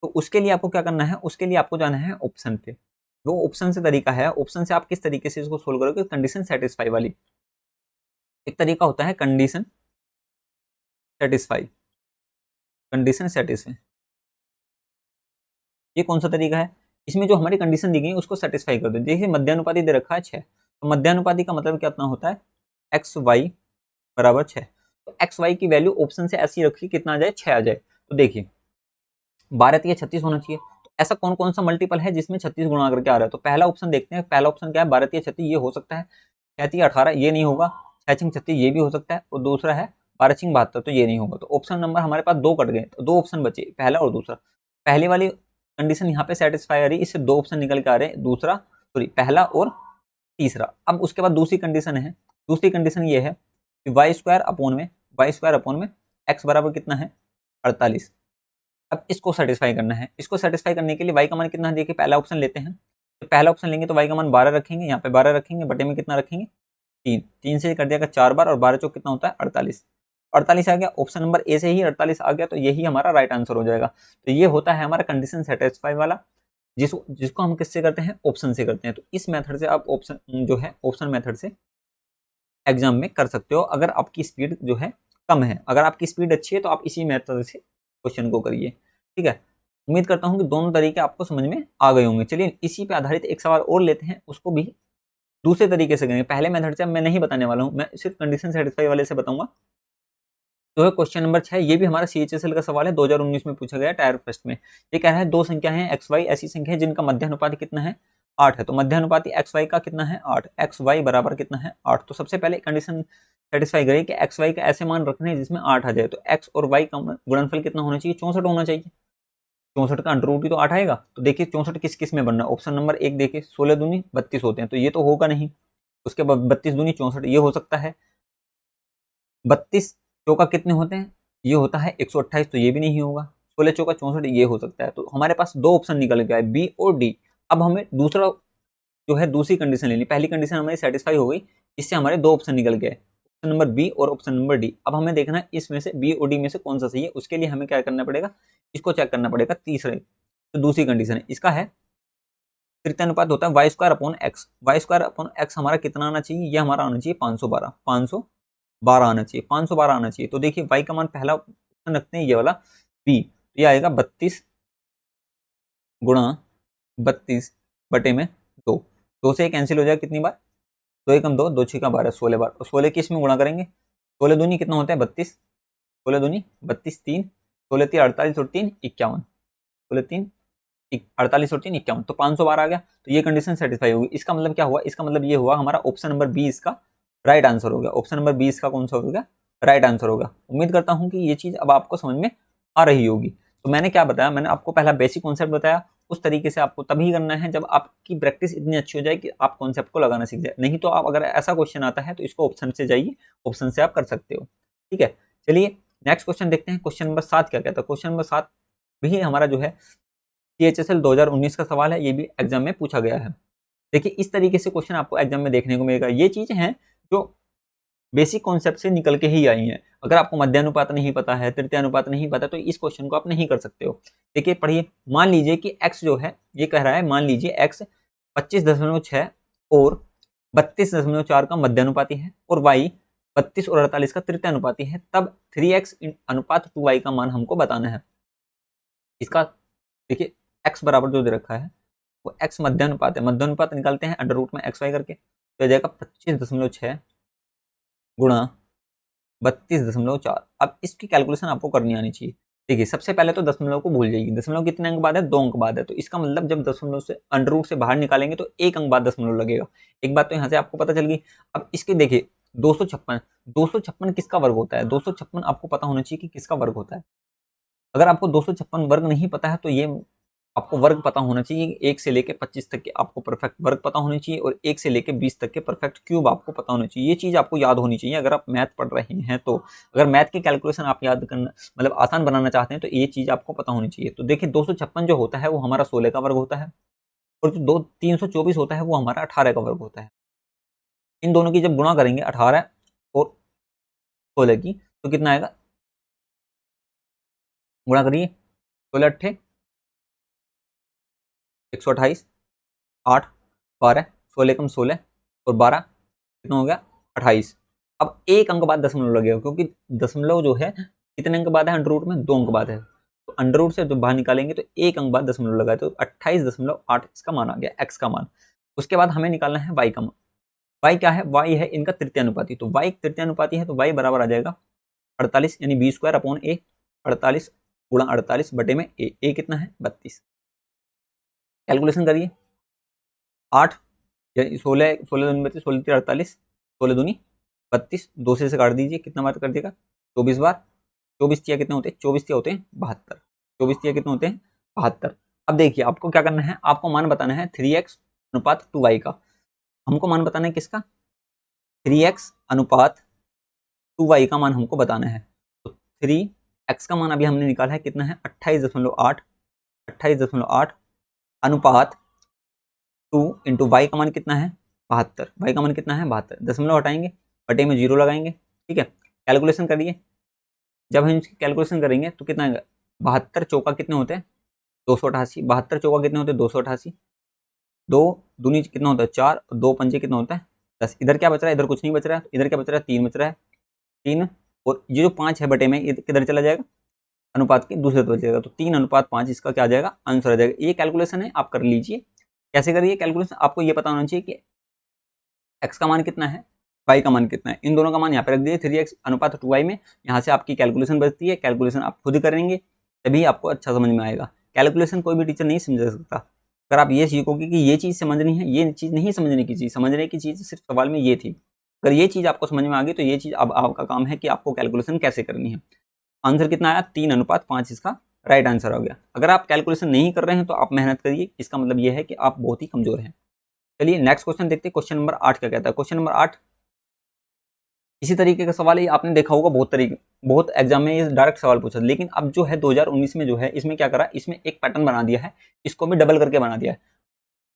तो उसके लिए आपको क्या करना है, उसके लिए आपको जाना है ऑप्शन पे। वो ऑप्शन से तरीका है, ऑप्शन से आप किस तरीके से इसको सोल्व करोगे, कंडीशन सेटिस्फाई वाली। एक तरीका होता है कंडीशन सेटिस्फाई, कंडीशन सेटिस्फाई। ये कौन सा तरीका है, इसमें जो हमारी कंडीशन दी गई है उसको सेटिस्फाई कर दो। देखिए मध्यानुपाती दे रखा है 6, तो मध्यानुपाती का मतलब कितना होता है, एक्स वाई बराबर 6। तो एक्स वाई की वैल्यू ऑप्शन से ऐसी रखी कितना आ जाए, 6 आ जाए। तो देखिए 12 या 36 होना चाहिए। तो ऐसा कौन कौन सा मल्टीपल है जिसमें 36 गुणा करके आ रहा है, तो पहला ऑप्शन देखते हैं। पहला ऑप्शन क्या है, 12 या 36, ये हो सकता है। 6 18, ये नहीं होगा। 6 36, ये भी हो सकता है। और दूसरा है 12 72, तो ये नहीं होगा। तो ऑप्शन नंबर हमारे पास 2 कट गए, तो 2 ऑप्शन बचे, पहला और दूसरा। पहले वाली कंडीशन यहाँ पे सेटिस्फाई आ रही है, इससे 2 ऑप्शन निकल के आ रहे हैं, दूसरा सॉरी पहला और तीसरा। अब उसके बाद दूसरी कंडीशन है, दूसरी कंडीशन ये है कि वाई स्क्वायर अपॉन में एक्स बराबर कितना है 48। अब इसको सेटिस्फाई करना है। इसको सेटिस्फाई करने के लिए y का मान कितना है, देखिए पहला ऑप्शन लेते हैं। तो पहला ऑप्शन लेंगे तो y का मान 12 रखेंगे, यहाँ पे 12 रखेंगे, बटे में कितना रखेंगे 3। 3 से कर दिया 4 बार, और 12 चौक कितना होता है 48। 48 आ गया, ऑप्शन नंबर ए से ही 48 आ गया, तो यही हमारा राइट आंसर हो जाएगा। तो ये होता है हमारा कंडीशन सेटिस्फाई वाला, जिसको हम किससे करते हैं, ऑप्शन से करते हैं। तो इस मेथड से आप ऑप्शन जो है, ऑप्शन मेथड से एग्जाम में कर सकते हो अगर आपकी स्पीड जो है कम है। अगर आपकी स्पीड अच्छी है तो आप इसी मेथड से क्वेश्चन को करिए, ठीक है। उम्मीद करता हूं कि दोनों तरीके आपको समझ में आ गए होंगे। चलिए इसी पे आधारित एक सवाल और लेते हैं, उसको भी दूसरे तरीके से करेंगे। पहले मेथड से मैं नहीं बताने वाला हूं, मैं सिर्फ कंडीशन सेटिस्फाई वाले से बताऊंगा। तो है क्वेश्चन नंबर 6, ये भी हमारा CHSL का सवाल है, 2019 में पूछा गया टायर फर्स्ट में। ये कह रहा है दो संख्या है एक्स वाई, ऐसी संख्या है जिनका मध्यानुपाती कितना है 8 है। तो मध्यानुपाती एक्स वाई का कितना है 8, एक्स वाई बराबर कितना है 8। तो सबसे पहले कंडीशन सेटिस्फाई करिए कि एक्स वाई का ऐसे मान रखने हैं जिसमें 8 आ जाए। तो एक्स और वाई का गुणनफल कितना होना चाहिए, 64 होना चाहिए। 64 का अंडर रूट ही तो 8 आएगा। तो देखिए 64 किस किस में बन रहा है, ऑप्शन नंबर 1 देखिए 16 दूनी 32 होते हैं, तो ये तो होगा नहीं। उसके बाद 32 दूनी 64, ये हो सकता है। 32 चौका कितने होते हैं, ये होता है 128, तो ये भी नहीं होगा। 16 चौका 64, ये हो सकता है। तो हमारे पास दो ऑप्शन निकल गया है, बी और डी। अब हमें दूसरा जो है दूसरी कंडीशन लेनी। पहली कंडीशन हमारी सेटिस्फाई हो गई, इससे हमारे दो ऑप्शन निकल गए, ऑप्शन नंबर बी और ऑप्शन नंबर डी। अब हमें देखना है इसमें से बी और डी में से कौन सा सही है। उसके लिए हमें क्या करना पड़ेगा, इसको चेक करना पड़ेगा। तीसरे तो दूसरी कंडीशन है, इसका है तृतीयानुपात होता है y square upon x. Y square upon x हमारा कितना आना चाहिए, ये हमारा आना चाहिए 512, 512 आना चाहिए, 512 आना चाहिए। तो देखिए वाई का मान पहला ऑप्शन रखते हैं, ये वाला बी, तो ये आएगा 32 गुणा 32 बटे में 2। 2 से कैंसिल हो जाएगा कितनी बार, 2 एकम 2, 2 छक्का 12, 16 बार। और 16 किस में गुणा करेंगे, 16 दूनी कितना होता है 32, 16 दूनी 32, 3 16 3 48 और 3 51, 16 3 48 और 3 51, तो 512 आ गया। तो ये कंडीशन सेटिस्फाई होगी। इसका मतलब क्या हुआ, इसका मतलब ये हुआ हमारा ऑप्शन नंबर बी इसका राइट आंसर हो गया। ऑप्शन नंबर बी इसका कौन सा होगा, राइट आंसर होगा। उम्मीद करता हूं कि ये चीज अब आपको समझ में आ रही होगी। तो मैंने क्या बताया, मैंने आपको पहला बेसिक कॉन्सेप्ट बताया। उस तरीके से आपको तभी करना है जब आपकी प्रैक्टिस इतनी अच्छी हो जाए कि आप कॉन्सेप्ट को लगाना सीख जाए। नहीं तो आप अगर ऐसा क्वेश्चन आता है तो इसको ऑप्शन से जाइए, ऑप्शन से आप कर सकते हो, ठीक है। चलिए नेक्स्ट क्वेश्चन देखते हैं। क्वेश्चन नंबर 7 क्या कहता है। क्वेश्चन नंबर 7 भी हमारा जो है CHSL 2019 का सवाल है, ये भी एग्जाम में पूछा गया है। देखिए इस तरीके से क्वेश्चन आपको एग्जाम में देखने को मिलेगा। ये चीजें हैं जो बेसिक कॉन्सेप्ट से निकल के ही आई हैं। अगर आपको मध्यानुपात नहीं पता है, तृतीयानुपात नहीं पता, तो इस क्वेश्चन को आप नहीं कर सकते हो। देखिए पढ़िए, मान लीजिए कि x जो है, ये कह रहा है मान लीजिए x 25.6 और 32.4 का मध्यानुपाती है, और y 32 और 48 का तृतीयानुपाती है, तब 3x अनुपात 2y का मान हमको बताना है। इसका देखिए x बराबर जो दे रखा है वो x मध्यानुपात है। मध्यानुपात निकालते हैं अंडर रूट में xy करके, तो जाएगा 25.6 गुणा 32.4। अब इसकी कैलकुलेशन आपको करनी आनी चाहिए। देखिए सबसे पहले तो दशमलव को भूल जाइए। दशमलव कितने अंक बाद है, 2 अंक बाद है। तो इसका मतलब जब दशमलव से अंडर रूट से बाहर निकालेंगे तो 1 अंक बाद दशमलव लगेगा। एक बात तो यहाँ से आपको पता चल गई। अब इसके देखिए 256, 256 किसका वर्ग होता है, 256 आपको पता होना चाहिए कि किसका वर्ग होता है। अगर आपको 256 वर्ग नहीं पता है तो ये आपको वर्ग पता होना चाहिए, 1 से लेके 25 तक के आपको परफेक्ट वर्ग पता होने चाहिए और 1 से लेके 20 तक के परफेक्ट क्यूब आपको पता होना चाहिए। ये चीज़ आपको याद होनी चाहिए अगर आप मैथ पढ़ रहे हैं तो। अगर मैथ की कैलकुलेशन आप याद करना मतलब आसान बनाना चाहते हैं तो ये चीज़ आपको पता होनी चाहिए। तो देखिए 256 जो होता है वो हमारा 16 का वर्ग होता है और जो 324 होता है वो हमारा 18 का वर्ग होता है। इन दोनों की जब गुणा करेंगे 18 और 16 की तो कितना आएगा, गुणा करिए 16 अट्ठे 128, 8 12, 16 कम 16 और 12 कितना हो गया 28। अब एक अंक बाद दशमलव लगेगा क्योंकि दशमलव जो है कितने अंक बाद है, अंडर रूट में 2 अंक बाद है। तो अंडर रूट से जब बाहर निकालेंगे तो एक अंक बाद दशमलव लगा, तो 28.8 इसका मान आ गया, एक्स का मान। उसके बाद हमें निकालना है वाई का मान। वाई क्या है, वाई है इनका तृतीयानुपाती। तो वाई तृतीयानुपाती है तो वाई बराबर आ जाएगा 48 यानी बी स्क्वायर अपॉन ए, 48 गुणा 48 बटे में ए कितना है 32। कैलकुलेशन करिए 8 यानी 16 16 दूनी 32, 16 तीन 48, 16 दूनी 32, 2 से काट दीजिए कितना बार कर देगा 24 बार। 24 तिया कितने होते हैं, 24 तिया होते हैं 72, 24 तिया कितने होते हैं 72। अब देखिए आपको क्या करना है, आपको मान बताना है 3x अनुपात 2y का। हमको मान बताना है किसका, 3x अनुपात 2y का मान हमको बताना है। तो 3x का मान अभी हमने निकाला है कितना है 28.8, 28.8 अनुपात 2 इंटू वाई का मान कितना है 72, वाई का मान कितना है 72, दशमलव हटाएंगे बटे में 0 लगाएंगे, ठीक है। कैलकुलेशन करिए, जब हम इसकी कैलकुलेशन करेंगे तो कितना आएगा, 72 चौका कितने होते हैं 288, 72 चौका कितने होते हैं 288, 2 दूनी कितना होता है 4, 2 पंजे कितना होता है 10। इधर क्या बच रहा है, इधर कुछ नहीं बच रहा है, इधर क्या बच रहा है 3 बच रहा है, 3 और ये जो 5 है बटे में ये किधर चला जाएगा, अनुपात के दूसरे तरफ जाएगा। तो 3:5 इसका क्या आ जाएगा, आंसर आ जाएगा। ये कैलकुलेशन है, आप कर लीजिए। कैसे करिए कैलकुलेशन, आपको ये पता होना चाहिए कि एक्स का मान कितना है, वाई का मान कितना है। इन दोनों का मान यहाँ पे रख दीजिए 3x अनुपात 2y में, यहाँ से आपकी कैलकुलेशन बचती है। कैलकुलेशन आप खुद करेंगे तभी आपको अच्छा समझ में आएगा। कैलकुलेशन कोई भी टीचर नहीं समझा सकता। अगर आप ये सीखोगे कि ये चीज़ समझनी है, ये चीज़ नहीं समझने की चीज़, समझने की चीज़ सिर्फ सवाल में ये थी। अगर ये चीज़ आपको समझ में आ गई तो ये चीज़ अब आपका काम है कि आपको कैलकुलेशन कैसे करनी है। आंसर कितना आया 3:5 इसका राइट आंसर हो गया। अगर आप कैलकुलेशन नहीं कर रहे हैं तो आप मेहनत करिए, इसका मतलब ये है कि आप बहुत ही कमजोर हैं। चलिए नेक्स्ट क्वेश्चन देखते हैं। क्वेश्चन नंबर 8 क्या कहता है। क्वेश्चन नंबर 8 इसी तरीके का सवाल है, आपने देखा होगा बहुत एग्जाम में ये डायरेक्ट सवाल पूछा, लेकिन अब जो है 2019 में जो है इसमें क्या करा, इसमें एक पैटर्न बना दिया है, इसको भी डबल करके बना दिया है।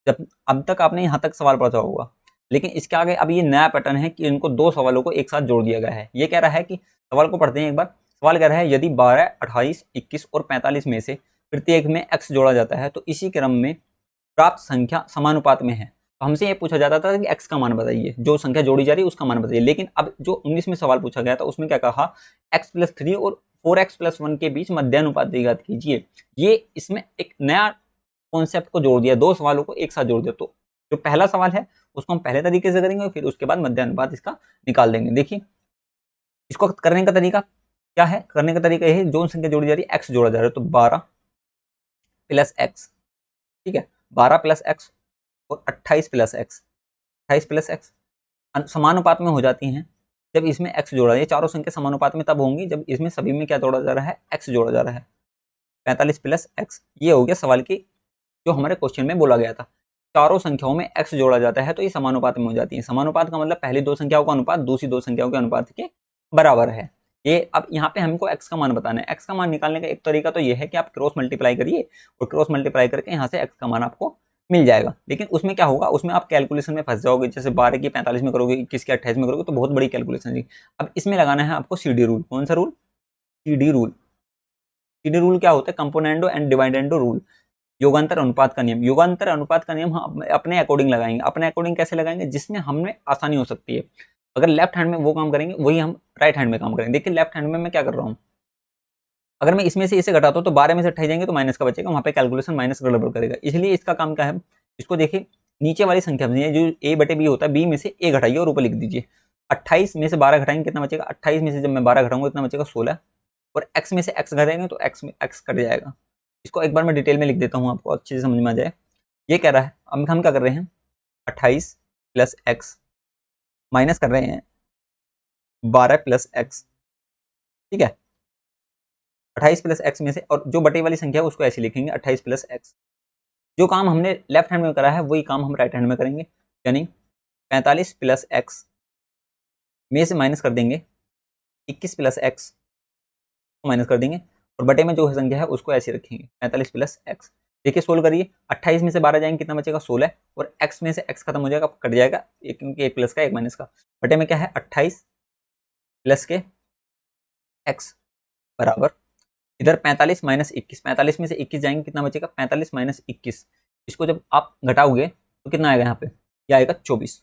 जब अब तक आपने यहाँ तक सवाल पढ़ा होगा, लेकिन इसके आगे अब ये नया पैटर्न है कि इनको दो सवालों को एक साथ जोड़ दिया गया है। ये कह रहा है कि सवाल को पढ़ते हैं एक बार। सवाल कह रहा है यदि 12, 28, 21 और 45 में से प्रत्येक में x जोड़ा जाता है तो इसी क्रम में प्राप्त संख्या समानुपात में है। तो हमसे ये पूछा जाता था कि x का मान बताइए, जो संख्या जोड़ी जा रही है उसका मान बताइए। लेकिन अब जो 19 में सवाल पूछा गया था उसमें क्या कहा, x+3 और 4x+1 के बीच मध्यानुपात ज्ञात कीजिए। ये इसमें एक नया कॉन्सेप्ट को जोड़ दिया, दो सवालों को एक साथ जोड़ दिया। तो जो पहला सवाल है उसको हम पहले तरीके से करेंगे और फिर उसके बाद मध्यानुपात इसका निकाल देंगे। देखिए इसको करने का तरीका क्या है, करने का तरीका यह है, जो संख्या जोड़ी जा रही है x जोड़ा जा रहा है तो 12 + x, ठीक है 12 + x और 28 + x, 28 + x समानुपात में हो जाती हैं जब इसमें x जोड़ा। ये चारों संख्या समानुपात में तब होंगी जब इसमें सभी में क्या जोड़ा जा रहा है, x जोड़ा जा रहा है। 45 + x, ये हो गया सवाल की जो हमारे क्वेश्चन में बोला गया था। चारों संख्याओं में x जोड़ा जाता है तो ये समानुपात में हो जाती है। समानुपात का मतलब पहली दो संख्याओं का अनुपात दूसरी दो संख्याओं के अनुपात के बराबर है। ये अब यहाँ पे हमको x का मान बताना है। x का मान निकालने का एक तरीका तो ये है कि आप क्रॉस मल्टीप्लाई करिए और क्रॉस मल्टीप्लाई करके यहाँ से x का मान आपको मिल जाएगा। लेकिन उसमें क्या होगा, उसमें आप कैलकुलेशन में फंस जाओगे। जैसे 12 की 45 में करोगे, 21 की 28 में करोगे तो बहुत बड़ी कैलकुलेशन है। अब इसमें लगाना है आपको CD रूल। कौन सा rule, CD rule. CD rule क्या होता है, कंपोनेंडो एंड डिवाइडेंडो रूल, योगांतर अनुपात का नियम। योगांतर अनुपात का नियम हम अपने अकॉर्डिंग लगाएंगे। अपने अकॉर्डिंग कैसे लगाएंगे, जिसमें हमें आसानी हो सकती है। अगर लेफ्ट हैंड में वो काम करेंगे वही हम राइट हैंड में काम करेंगे। देखिए लेफ्ट हैंड में मैं क्या कर रहा हूँ, अगर मैं इसमें से इसे घटाता हूँ तो 12 में से 28 जाएंगे तो माइनस का बचेगा, वहाँ पे कैलकुलेशन माइनस गड़बड़ करेगा। इसलिए इसका काम क्या है, इसको देखिए नीचे वाली संख्या जो A/B होता है, B में से A घटाइए और ऊपर लिख दीजिए। 28 में से 12 घटाएंगे कितना बचेगा, 28 में से जब मैं 12 घटाऊंगा इतना बचेगा 16, और x में से x घटाएंगे तो x में x कट जाएगा। इसको एक बार मैं डिटेल में लिख देता हूँ आपको अच्छे से समझ में आ जाए। ये कह रहा है, अब हम क्या कर रहे हैं, 28 + x माइनस कर रहे हैं 12 + x, ठीक है 28 + x में से, और जो बटे वाली संख्या है उसको ऐसे लिखेंगे 28 + x। जो काम हमने लेफ्ट हैंड में करा है वही काम हम राइट हैंड में करेंगे, यानी 45 प्लस एक्स में से माइनस कर देंगे 21 प्लस एक्स को माइनस कर देंगे और बटे में जो संख्या है उसको ऐसे रखेंगे 45 प्लस एक्स। देखिए सोल्व करिए, 28 में से 12 जाएंगे कितना बचेगा 16 और x में से x खत्म हो जाएगा, कट जाएगा एक, क्योंकि एक प्लस का एक माइनस का, बटे में क्या है 28 प्लस के x बराबर इधर 45 माइनस 21, 45 में से 21 जाएंगे कितना बचेगा 45 माइनस 21, इसको जब आप घटाओगे तो कितना आएगा यहाँ पे, ये आएगा 24,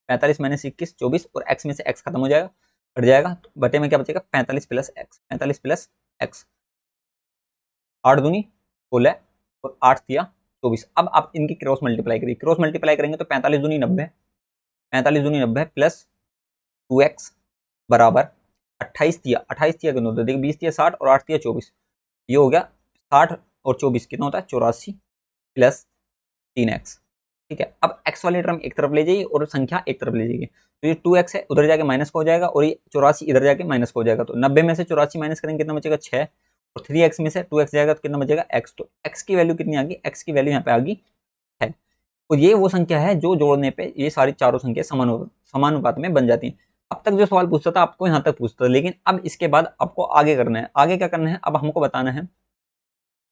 45 माइनस 21 24 और x में से x खत्म हो जाएगा, कट जाएगा, तो बटे में क्या बचेगा 45 प्लस एक्स, 45 प्लस एक्स, 8 दूनी 16 और 8 दिया 24। अब आप इनकी क्रॉस मल्टीप्लाई करिए, क्रॉस मल्टीप्लाई करेंगे तो 45 दूनी 90, 45 दूनी 90 प्लस 2x बराबर 28 दिया कितना होता है, देखिए 20 दिया 60 और 8 दिया 24, ये हो गया 60 और 24 कितना होता है 84 प्लस 3x। ठीक है, अब x वाली टर्म एक तरफ ले जाइए और संख्या एक तरफ ले जाइए, तो ये 2x है उधर जाके माइनस का हो जाएगा और ये 84 इधर जाके माइनस का हो जाएगा, तो 90 में से 84 माइनस करेंगे कितना बचेगा 6 और 3x में से 2x जाएगा तो कितना बचेगा x, तो x की वैल्यू कितनी आ गई, x की वैल्यू यहाँ पे आ गई है। और ये वो संख्या है जो जोड़ने पे ये सारी चारों संख्या समानुपात में बन जाती हैं। अब तक जो सवाल पूछता था आपको यहाँ तक पूछता था, लेकिन अब इसके बाद आपको आगे करना है, आगे क्या करना है, अब हमको बताना है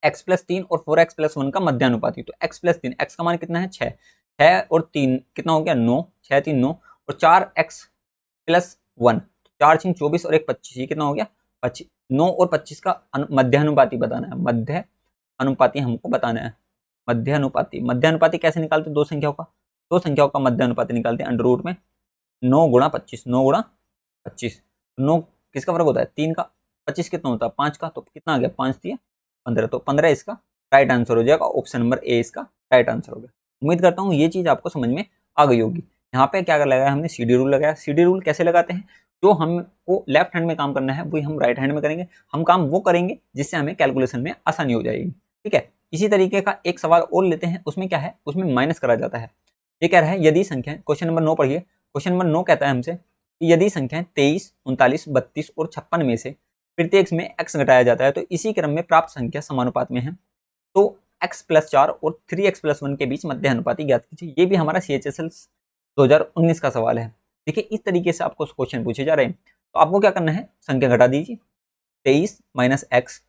x प्लस 3 और 4x प्लस 1 का मध्यानुपाती। तो x प्लस 3, x का मान कितना है 6, 6 और 3 कितना हो गया 9, 6 3 9 और 4x प्लस 1, 4 6 24 और 1 25, ये कितना हो गया 25, 9 और 25 का मध्यानुपाती बताना है, मध्य अनुपाती हमको बताना है, मध्यानुपाती। मध्यानुपाती कैसे निकालते हैं, दो संख्याओं का मध्यानुपाती निकालते हैं अंडर रूट में 9 गुणा 25, 9 गुणा 25, 9 किसका फर्क होता है 3 का, 25 कितना होता है 5 का, तो कितना आ गया 5 दिया 15, तो 15 इसका राइट आंसर हो जाएगा, ऑप्शन नंबर ए इसका राइट आंसर हो गया। उम्मीद करता हूँ ये चीज आपको समझ में आ गई होगी। यहाँ पे क्या लगाया हमने, सीडी रूल लगाया। सीडी रूल कैसे लगाते हैं, जो हमको लेफ्ट हैंड में काम करना है वही हम राइट हैंड में करेंगे, हम काम वो करेंगे जिससे हमें कैलकुलेशन में आसानी हो जाएगी। ठीक है, इसी तरीके का एक सवाल और लेते हैं, उसमें क्या है, उसमें माइनस करा जाता है। ये कह रहा है यदि संख्या, क्वेश्चन नंबर 9 पढ़िए, क्वेश्चन नंबर 9 कहता है हमसे कि यदि संख्याएं 23 39 32 और 56 में से प्रत्येक में x घटाया जाता है तो इसी क्रम में प्राप्त संख्या समानुपात में है, तो x प्लस 4 और 3x प्लस 1 के बीच मध्य अनुपाती ज्ञात कीजिए। ये भी हमारा CHSL 2019 का सवाल है। देखिए इस तरीके से आपको क्वेश्चन पूछे जा रहे हैं, तो आपको क्या करना है, संख्या घटा दीजिए, 23 माइनस एक्स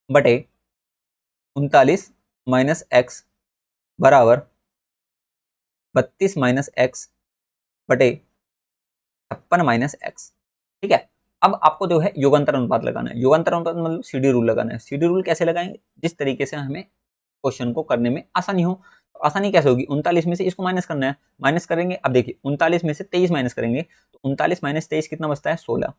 बटे 39 माइनस एक्स बराबर 32 माइनस एक्स बटे 56 माइनस एक्स। ठीक है, अब आपको जो है योगांतर अनुपात लगाना है, योगांतर अनुपात मतलब सीडी रूल लगाना है। सीडी रूल कैसे लगाएंगे, जिस तरीके से हमें क्वेश्चन को करने में आसानी हो। तो आसानी कैसे होगी, 39 में से इसको माइनस करना है, माइनस करेंगे, अब देखिए 39 में से 23 माइनस करेंगे तो 39 माइनस 23 कितना बचता है 16,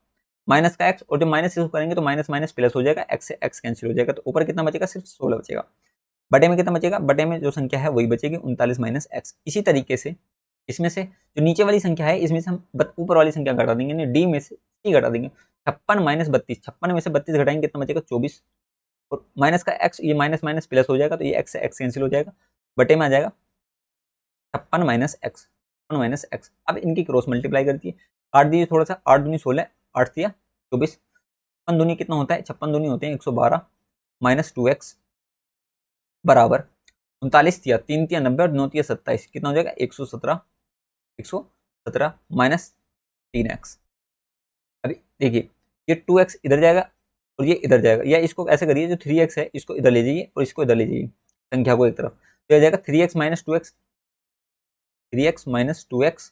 माइनस का एक्स, और जब माइनस इसको करेंगे तो माइनस माइनस प्लस हो जाएगा, एक्स से एक्स कैंसिल हो जाएगा, तो ऊपर कितना बचेगा सिर्फ 16 बचेगा, बटे में कितना बचेगा, बटे में जो संख्या है वही बचेगी 39 माइनस एक्स। इसी तरीके से इसमें से जो नीचे वाली संख्या है इसमें से हम ऊपर वाली संख्या घटा देंगे, डी में से सी घटा देंगे, 56 माइनस 32, 56 में से 32 घटाएंगे कितना बचेगा 24, और माइनस का एक्स, ये माइनस माइनस प्लस हो जाएगा तो ये एक्स से एक्स कैंसिल हो जाएगा, बटे में आ जाएगा 56 माइनस एक्स, 56 माइनस एक्स। अब इनकी क्रॉस मल्टीप्लाई करती है, 8 दीजिए थोड़ा सा, 8 दूनी 16, 8 दिया 24, 56 दूनी कितना होता है, 56 दूनी होते हैं 112 माइनस 2x बराबर 39 दिया, 3 दिया 90 और 9 दिया 27, कितना हो जाएगा 117 माइनस 3x। अभी देखिए ये 2x इधर जाएगा और ये इधर जाएगा, या इसको ऐसे करिए जो 3x है इसको इधर ले जाइए और इसको इधर ले जाइए संख्या को एक तरफ, तो यह जाएगा 3x minus 2x, 3x minus 2x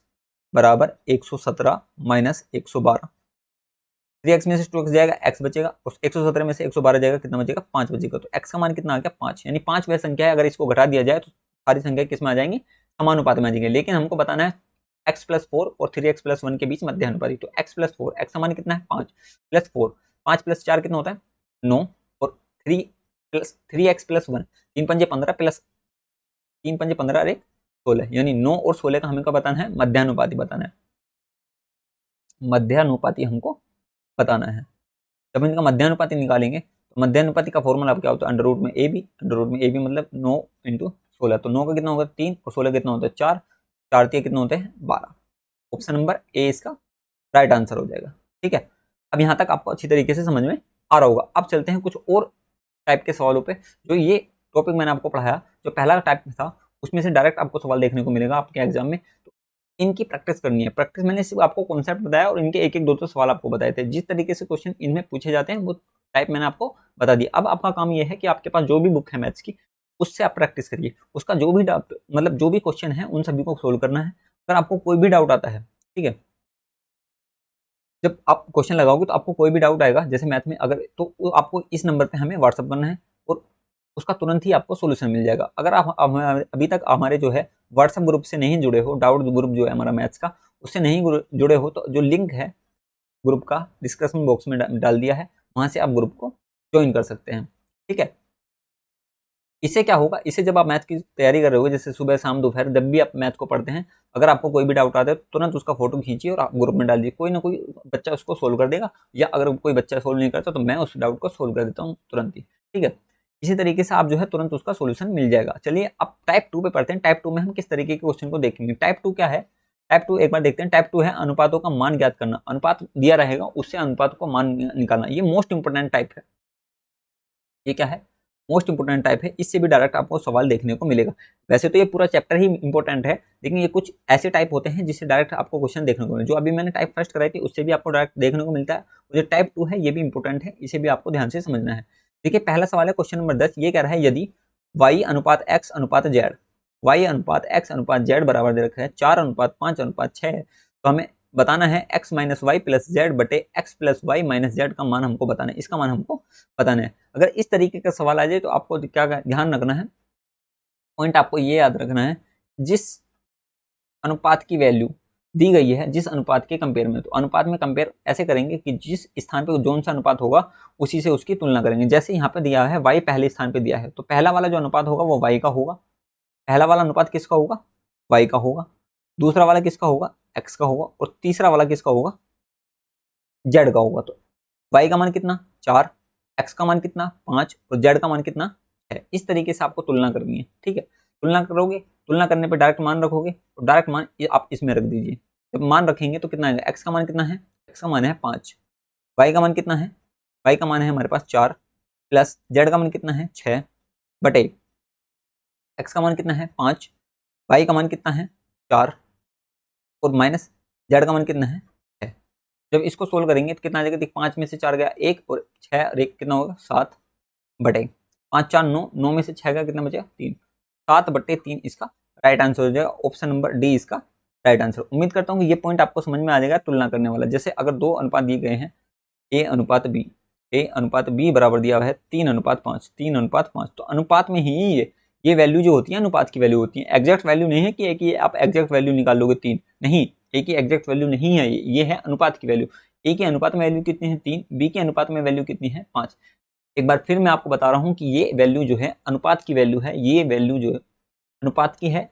बराबर 117 माइनस 112, 3x में से 2x जाएगा, x बचेगा, उस 117 में से 112 जाएगा, कितना बचेगा 5 बचेगा, तो x का मान कितना आ गया 5, यानी 5 वह संख्या है, अगर इसको घटा दिया जाए तो सारी संख्या किस में आ जाएंगी, समानुपात में आ जाएंगे। लेकिन हमको बताना है x प्लस 4 और 3x प्लस 1 के बीच मध्य अनुपाती, तो x प्लस 4, x का मान कितना है 5 प्लस 4, 5 प्लस 4 कितना होता है 9, और 3x प्लस 1, 3 पंजे 15 प्लस 3 पंजे 15 और 1 16, यानी 9 और 16 का हमें क्या बताना है, मध्यानुपाती बताना है, मध्यानुपाती हमको बताना है। जब इनका मध्यानुपाती निकालेंगे तो मध्यानुपाती का फॉर्मूला क्या होता है, अंडर रूट में ए बी, अंडर रूट में ए बी मतलब 9 इंटू 16, तो 9 का कितना होगा 3 और 16 कितना होता है 4, 4 3 कितना होते हैं 12, ऑप्शन नंबर ए इसका राइट आंसर हो जाएगा। ठीक है, अब यहाँ तक आपको अच्छी तरीके से समझ में आ रहा होगा। अब चलते हैं कुछ और टाइप के सवालों पे, जो ये टॉपिक मैंने आपको पढ़ाया जो पहला टाइप था उसमें से डायरेक्ट आपको सवाल देखने को मिलेगा आपके एग्जाम में। तो इनकी प्रैक्टिस करनी है। प्रैक्टिस मैंने सिर्फ आपको कॉन्सेप्ट बताया और इनके एक एक दो सवाल आपको बताए थे। जिस तरीके से क्वेश्चन इनमें पूछे जाते हैं वो टाइप मैंने आपको बता दिया। अब आपका काम ये है कि आपके पास जो भी बुक है मैथ्स की उससे आप प्रैक्टिस करिए, उसका जो भी डाउट मतलब जो भी क्वेश्चन है उन सभी को सोल्व करना है। अगर आपको कोई भी डाउट आता है, ठीक है, जब आप क्वेश्चन लगाओगे तो आपको कोई भी डाउट आएगा जैसे मैथ में, अगर तो आपको इस नंबर पे हमें व्हाट्सअप करना है और उसका तुरंत ही आपको सोल्यूशन मिल जाएगा। अगर आप अभी तक हमारे जो है व्हाट्सएप ग्रुप से नहीं जुड़े हो, डाउट ग्रुप जो है हमारा मैथ्स का, उससे नहीं जुड़े हो, तो जो लिंक है ग्रुप का डिस्क्रिप्शन बॉक्स में डाल दिया है, वहां से आप ग्रुप को ज्वाइन कर सकते हैं। ठीक है, इससे क्या होगा, इससे जब आप मैथ की तैयारी कर रहे हो, जैसे सुबह शाम दोपहर जब भी आप मैथ को पढ़ते हैं, अगर आपको कोई भी डाउट आता है तो तुरंत उसका फोटो खींचिए और आप ग्रुप में डाल दीजिए, कोई ना कोई बच्चा उसको सोल्व कर देगा, या अगर कोई बच्चा सोल्व नहीं करता तो मैं उस डाउट को सोल्व कर देता हूँ तुरंत ही। ठीक है, इसी तरीके से आप जो है तुरंत उसका सोल्यूशन मिल जाएगा। चलिए अब टाइप 2 पे पढ़ते हैं। टाइप 2 में हम किस तरीके के क्वेश्चन को देखेंगे। टाइप 2 क्या है, टाइप 2 एक बार देखते हैं। टाइप 2 है अनुपातों का मान ज्ञात करना। अनुपात दिया रहेगा, उससे अनुपात को मान निकालना। ये मोस्ट इंपोर्टेंट टाइप है। ये क्या है, मोस्ट इंपोर्टेंट टाइप है। इससे भी डायरेक्ट आपको सवाल देखने को मिलेगा। वैसे तो ये पूरा चैप्टर ही इंपॉर्टेंट है, लेकिन ये कुछ ऐसे टाइप होते हैं जिससे डायरेक्ट आपको क्वेश्चन देखने को मिले। जो अभी मैंने टाइप फर्स्ट कराई थी उससे भी आपको डायरेक्ट देखने को मिलता है। जो टाइप 2 है ये भी इंपॉर्टेंट है, इसे भी आपको ध्यान से समझना है। देखिए पहला सवाल है क्वेश्चन नंबर 10। ये कह रहा है यदि y अनुपात x अनुपात z, y अनुपात x अनुपात z बराबर दे रखा है 4 अनुपात 5 अनुपात 6, तो हमें बताना है x minus y plus z बटे x plus y minus z का मान हमको बताना है। इसका मान हमको बताना है। अगर इस तरीके का सवाल आ जाए तो आपको क्या ध्यान रखना है, पॉइंट आपको ये याद रखना है, जिस अनुपात की वैल्यू दी गई है जिस अनुपात के कंपेयर में, तो अनुपात में कंपेयर ऐसे करेंगे कि जिस स्थान पे जोन सा अनुपात होगा उसी से उसकी तुलना करेंगे। जैसे यहाँ पे दिया है y पहले स्थान पे दिया है, तो पहला वाला जो अनुपात होगा वो y का होगा। पहला वाला अनुपात किसका होगा, y का होगा। दूसरा वाला किसका होगा, x का होगा। और तीसरा वाला किसका होगा, z का होगा। तो y का मान कितना 4, x का मान कितना 5 और z का मान कितना है। इस तरीके से आपको तुलना करनी है। ठीक है, तुलना करोगे, तुलना करने पर डायरेक्ट मान रखोगे, तो डायरेक्ट मान आप इसमें रख दीजिए। जब मान रखेंगे तो कितना आएगा, x का मान कितना है, x का मान है 5, y का मान कितना है, y का मान है हमारे पास 4, प्लस z का मान कितना है 6 बटे x का मान कितना है 5, y का मान कितना है 4 और माइनस z का मान कितना है 6। जब इसको सोल्व करेंगे तो कितना आ जाएगा, देखिए 5 में से 4 गया 1 और 6 और 1 कितना होगा 7 बटे 5 4 9, 9 में से 6 का कितना बचेगा 3, 7 बटे 3 इसका राइट आंसर हो जाएगा। ऑप्शन नंबर डी इसका राइट आंसर। उम्मीद करता हूँ कि ये पॉइंट आपको समझ में आ जाएगा तुलना करने वाला। जैसे अगर दो अनुपात दिए गए हैं, ए अनुपात बी, ए अनुपात बी बराबर दिया हुआ है 3 अनुपात 5, 3 अनुपात 5, तो अनुपात में ही ये वैल्यू जो होती है अनुपात की वैल्यू होती है। एग्जैक्ट वैल्यू नहीं है कि एक ही आप एग्जैक्ट वैल्यू निकाल लोगे 3, नहीं, ए की एग्जैक्ट वैल्यू नहीं है, ये है अनुपात की वैल्यू। ए के अनुपात में वैल्यू कितनी है 3, बी के अनुपात में वैल्यू कितनी है 5। एक बार फिर मैं आपको बता रहा हूँ कि ये वैल्यू जो है अनुपात की वैल्यू है, ये वैल्यू जो है अनुपात की है,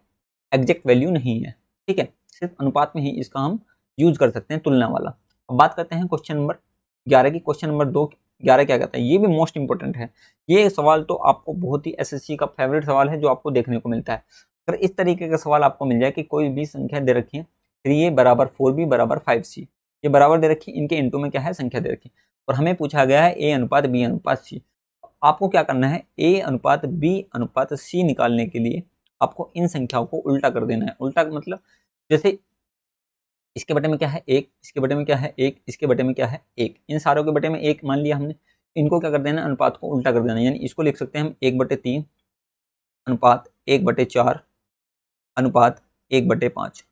एग्जैक्ट वैल्यू नहीं है। ठीक है, सिर्फ अनुपात में ही इसका हम यूज कर सकते हैं तुलना वाला। अब बात करते हैं क्वेश्चन नंबर 11 की। क्वेश्चन नंबर 2 11 क्या कहता है, ये भी मोस्ट इंपोर्टेंट है। ये सवाल तो आपको बहुत ही एसएससी का फेवरेट सवाल है जो आपको देखने को मिलता है। अगर इस तरीके का सवाल आपको मिल जाए कि कोई भी संख्या दे रखी है 3a बराबर 4b बराबर 5c, ये बराबर दे रखी है, इनके इंटू में क्या है संख्या दे रखी है, और हमें पूछा गया है a अनुपात b अनुपात c। आपको क्या करना है, a अनुपात b अनुपात c निकालने के लिए आपको इन संख्याओं को उल्टा कर देना है। उल्टा मतलब जैसे इसके बटे में क्या है 1, इसके बटे में क्या है 1, इसके बटे में क्या है 1, इन सारों के बटे में 1 मान लिया हमने। इनको क्या कर देना, अनुपात को उल्टा कर देना। यानी इसको लिख सकते हैं हम 1/3 अनुपात 1/4 अनुपात 1/5।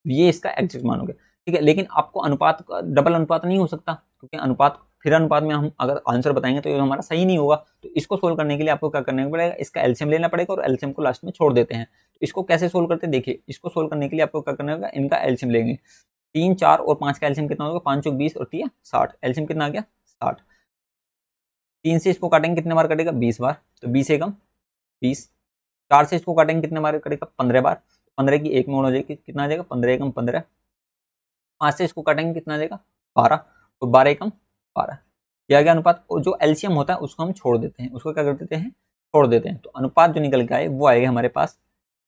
ये इसका एग्जैक्ट मान हो गया। ठीक है, लेकिन आपको अनुपात का डबल अनुपात नहीं हो सकता, क्योंकि अनुपात फिर अनुपात में हम अगर आंसर बताएंगे तो ये हमारा सही नहीं होगा। तो इसको सोल्व करने के लिए आपको क्या करना पड़ेगा, इसका एलसीएम लेना पड़ेगा और एलसीएम को लास्ट में छोड़ देते हैं। तो इसको कैसे सोल्व करते हैं, देखिए इसको सोल्व करने के लिए आपको क्या करना होगा, इनका एलसीएम लेंगे। 3 4 और 5 का एलसीएम कितना होगा, 5 चौक 20 और 3 60, एलसीएम कितना आ गया 60। 3 से इसको काटेंगे कितने बार कटेगा 20 बार, तो 20 एकम 20। 4 से इसको काटेंगे कितने बार कटेगा 15 बार, 15 की एक मोड़ हो जाएगी, कितना आ जाएगा 15 एकम 15। 5 से इसको काटेंगे कितना आ जाएगा 12 और 12 एकम 12। यह गया अनुपात। और जो एलसीएम होता है उसको हम छोड़ देते हैं, उसको क्या कर देते हैं छोड़ देते हैं। तो अनुपात जो निकल के आए वो आएगा हमारे पास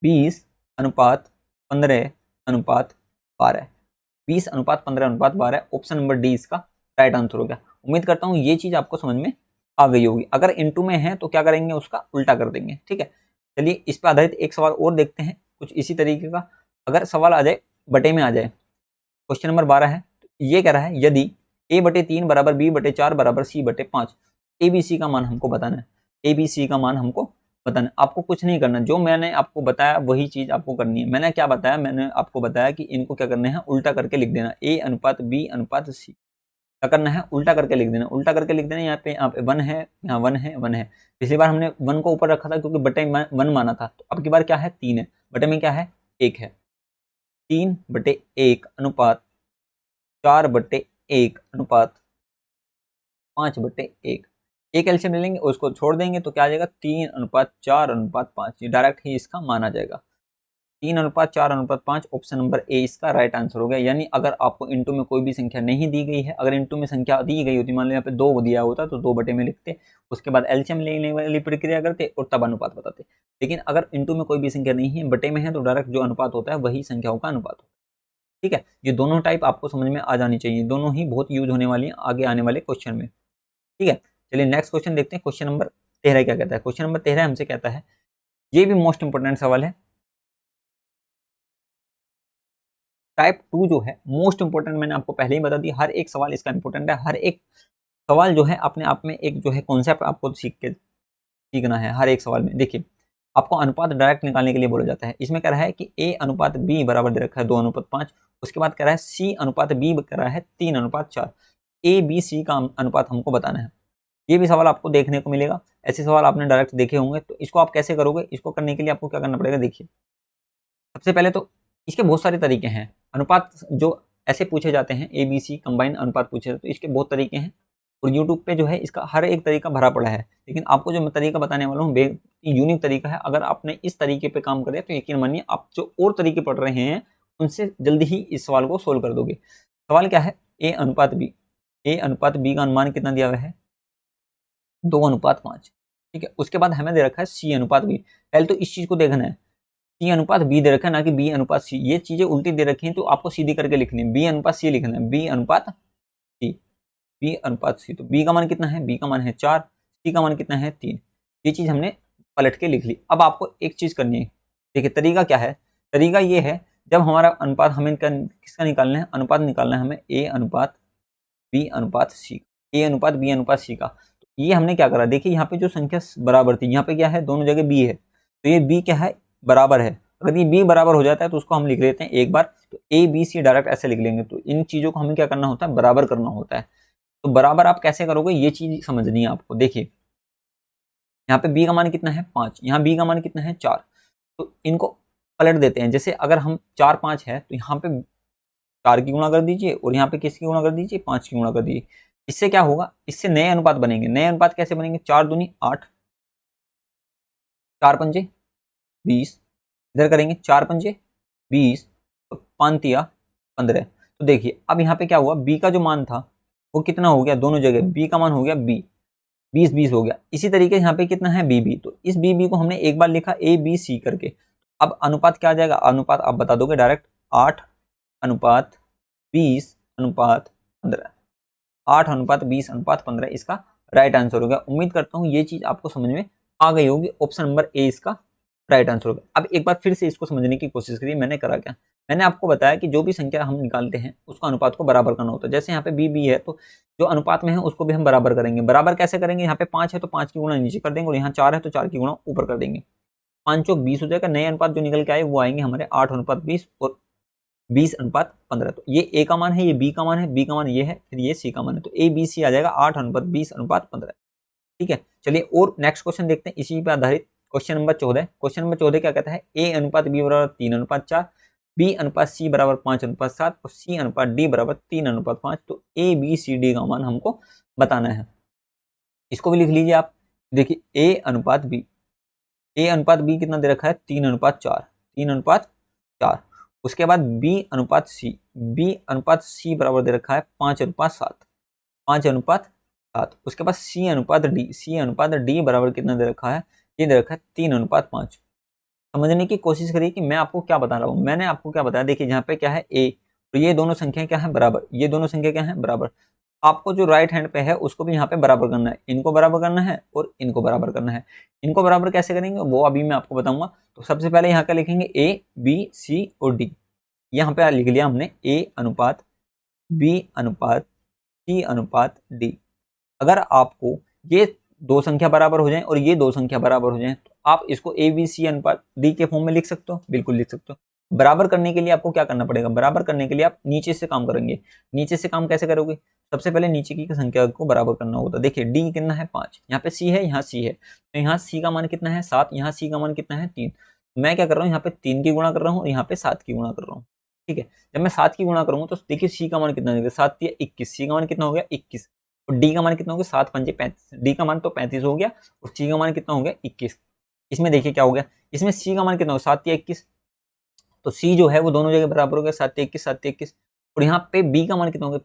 20 अनुपात 15 अनुपात 12, 20 अनुपात 15 अनुपात 12। ऑप्शन नंबर डी इसका राइट आंसर हो गया। उम्मीद करता हूँ ये चीज आपको समझ में आ गई होगी। अगर इनटू में है तो क्या करेंगे, उसका उल्टा कर देंगे। ठीक है, चलिए इस पर आधारित एक सवाल और देखते हैं कुछ इसी तरीके का। अगर सवाल आ जाए बटे में आ जाए, क्वेश्चन नंबर 12 है, ये कह रहा है यदि a/3 बराबर b/4 बराबर c/5, abc का मान हमको बताना है। abc का मान हमको बताना है। आपको कुछ नहीं करना, जो मैंने आपको बताया वही चीज आपको करनी है। मैंने क्या बताया, मैंने आपको बताया कि इनको क्या करना है, उल्टा करके लिख देना, a/b/c। क्या करना है, उल्टा करके लिख देना। उल्टा करके लिख देना, यहाँ पे 1 है, यहाँ 1 है, 1 है। पिछली बार हमने 1 को ऊपर रखा था क्योंकि बटे 1 माना था, तो अब की बार क्या है, 3 है, बटे में क्या है, 1 है। 3/1 अनुपात 4/1 अनुपात 5/1। एक एलसीएम ले लेंगे, उसको छोड़ देंगे तो क्या आ जाएगा, 3/4/5। ये डायरेक्ट ही इसका माना जाएगा। 3/4/5 ऑप्शन नंबर ए इसका राइट आंसर हो गया। यानी अगर आपको इनटू में कोई भी संख्या नहीं दी गई है, अगर इनटू में संख्या दी गई होती, मान लो यहाँ पे 2 दिया होता तो 2 बटे में लिखते, उसके बाद एलसीएम लेने वाली प्रक्रिया करते और तब अनुपात बताते। लेकिन अगर इनटू में कोई भी संख्या नहीं है, बटे में है, तो डायरेक्ट जो अनुपात होता है वही संख्याओं का अनुपात होता है। ठीक है, ये दोनों टाइप आपको समझ में आ जानी चाहिए, दोनों ही बहुत यूज होने वाली है आगे आने वाले क्वेश्चन में। ठीक है, चलिए नेक्स्ट क्वेश्चन देखते हैं। क्वेश्चन नंबर 13 क्या कहता है। क्वेश्चन नंबर 13 हमसे कहता है, ये भी मोस्ट इंपोर्टेंट सवाल है। टाइप 2 जो है मोस्ट इंपोर्टेंट, मैंने आपको पहले ही बता दिया, हर एक सवाल इसका इंपोर्टेंट है। हर एक सवाल जो है अपने आप में एक जो है कॉन्सेप्ट आपको सीखना है हर एक सवाल में। देखिए, आपको अनुपात डायरेक्ट निकालने के लिए बोला जाता है। इसमें कह रहा है कि a/b बराबर दे रखा है 2:5। उसके बाद कह रहा है c/b कह रहा है 3:4। a b c का अनुपात हमको बताना है। ये भी सवाल आपको देखने को मिलेगा। ऐसे सवाल आपने डायरेक्ट देखे होंगे, तो इसको आप कैसे करोगे, इसको करने के लिए आपको क्या करना पड़ेगा। देखिए, सबसे पहले तो इसके बहुत सारे तरीके हैं। अनुपात जो ऐसे पूछे जाते हैं, ए बी सी कंबाइन अनुपात पूछे जाते हैं, तो इसके बहुत तरीके हैं और यूट्यूब पे जो है इसका हर एक तरीका भरा पड़ा है। लेकिन आपको जो मैं तरीका बताने वाला हूँ यूनिक तरीका है। अगर आपने इस तरीके पे काम करे तो यकीन मानिए आप जो और तरीके पढ़ रहे हैं उनसे जल्दी ही इस सवाल को सोल्व कर दोगे। सवाल क्या है, a/b। a/b का अनुमान कितना दिया हुआ है, 2:5। ठीक है, उसके बाद हमें दे रखा है c/b। पहले तो इस चीज को देखना है, c/b दे रखा है, ना कि b/c। ये चीजें उल्टी दे रखी हैं तो आपको सीधी करके लिखनी है, b/c लिखना है, b/c। b/c, तो b का मान कितना है, b का मान है 4, c का मान कितना है 3। ये चीज हमने पलट के लिख ली। अब आपको एक चीज करनी है। देखिए तरीका क्या है, तरीका ये है, जब हमारा अनुपात हमें किसका निकालना है, अनुपात निकालना है हमें a/b/c, a/b/c का। तो ये हमने क्या करा, देखिए यहाँ पे जो संख्या बराबर थी, यहाँ पे क्या है, दोनों जगह b है, तो ये b क्या है, बराबर है। अगर ये b बराबर हो जाता है तो उसको हम लिख लेते हैं एक बार, तो a b c डायरेक्ट ऐसे लिख लेंगे। तो इन चीजों को हमें क्या करना होता है, बराबर करना होता है। तो बराबर आप कैसे करोगे, ये चीज समझनी है आपको। देखिए यहाँ पे b का मान कितना है 5, यहाँ b का मान कितना है 4। तो इनको पलट देते हैं। जैसे अगर हम 4 5 है तो यहाँ पे 4 की गुणा कर दीजिए और यहाँ पे किसकी गुणा कर दीजिए, 5 की गुणा कर दीजिए। इससे क्या होगा, इससे नए अनुपात बनेंगे। नए अनुपात कैसे बनेंगे, 4 दूनी 8, 4 पंजे 20, इधर करेंगे 4 पंजे 20, तो 5 तिया 15। तो देखिए अब यहाँ पे क्या हुआ, b का जो मान था वो कितना हो गया, दोनों जगह b का मान हो गया 20 हो गया। इसी तरीके यहाँ पे कितना है b तो इस b को हमने एक बार लिखा a b c करके। अब अनुपात क्या आ जाएगा, अनुपात आप बता दोगे डायरेक्ट, 8:20:15। 8:20:15 इसका राइट आंसर होगा। उम्मीद करता हूँ ये चीज आपको समझ में आ गई होगी। ऑप्शन नंबर ए इसका राइट आंसर होगा। अब एक बार फिर से इसको समझने की कोशिश करिए। मैंने करा क्या, मैंने आपको बताया कि जो भी संख्या हम निकालते हैं उसका अनुपात को बराबर करना होता है। जैसे यहाँ पे b है तो जो अनुपात में है उसको भी हम बराबर करेंगे। बराबर कैसे करेंगे, यहाँ पे 5 है तो 5 की गुणा नीचे कर देंगे और यहाँ 4 है तो 4 की गुणा ऊपर कर देंगे। 5 चौक 20 हो जाएगा। नए अनुपात जो निकल के आए वो आएंगे हमारे 8:20 और 20:15। तो ये a का मान है, ये b का मान है, b का मान ये है, फिर ये c का मान है। तो a b c आ जाएगा 8:20:15। ठीक है, चलिए और नेक्स्ट क्वेश्चन देखते हैं इसी पे आधारित। Question number 14। क्वेश्चन नंबर 14 क्या कहता है, a/b बराबर 3:4, b/c बराबर 5:7 और c/d बराबर 3:5। तो a b c d का मान हमको बताना है। इसको भी लिख लीजिए आप। देखिए a/b कितना दे रखा है, 3:4, 3:4। उसके बाद b/c बराबर दे रखा है 5:7, 5:7। उसके बाद c/d बराबर कितना दे रखा है, ये दे रखा है 3:5। समझने की कोशिश करिए कि मैं आपको क्या बता रहा हूँ। मैंने आपको क्या बताया, देखिए यहाँ पे क्या है a, तो ये दोनों संख्या क्या है बराबर, ये दोनों संख्या क्या है बराबर। आपको जो राइट हैंड पे है उसको भी यहाँ पे बराबर करना है, इनको बराबर करना है और इनको बराबर करना है। इनको बराबर कैसे करेंगे वो अभी मैं आपको बताऊंगा। तो सबसे पहले यहाँ क्या लिखेंगे, ए बी सी और डी। यहाँ पे लिख लिया हमने ए अनुपात बी अनुपात सी अनुपात डी। अगर आपको ये दो संख्या बराबर हो जाए और ये दो संख्या बराबर हो जाए तो आप इसको ए बी सी अनुपात डी के फॉर्म में लिख सकते हो, बिल्कुल लिख सकते हो। बराबर करने के लिए आपको क्या करना पड़ेगा, बराबर करने के लिए आप नीचे से काम करेंगे। नीचे से काम कैसे करोगे, सबसे पहले नीचे की संख्या को बराबर करना होता है। देखिए डी कितना है 5, यहाँ पे सी है, यहाँ सी है, तो यहाँ सी का मान कितना है 7, यहाँ सी का मान कितना है 3। मैं क्या कर रहा हूँ, यहाँ पे 3 की गुणा कर रहा हूँ और यहाँ पे 7 की गुणा कर रहा हूँ। ठीक है, जब मैं 7 की गुणा करूंगा तो देखिए सी का मान कितना हो गया, 7 या 21, सी का मान कितना हो गया 21, और डी का मान कितना हो गया 7 पंजे 35, डी का मान तो 35 हो गया और सी का मान कितना हो गया 21। इसमें देखिए क्या हो गया, इसमें सी का मान कितना हो गया 7 या 21, तो सी जो है वो दोनों जगह बराबर हो गया 7 या 21, 7 या 21। और यहाँ पे बी का मान कितना हो गया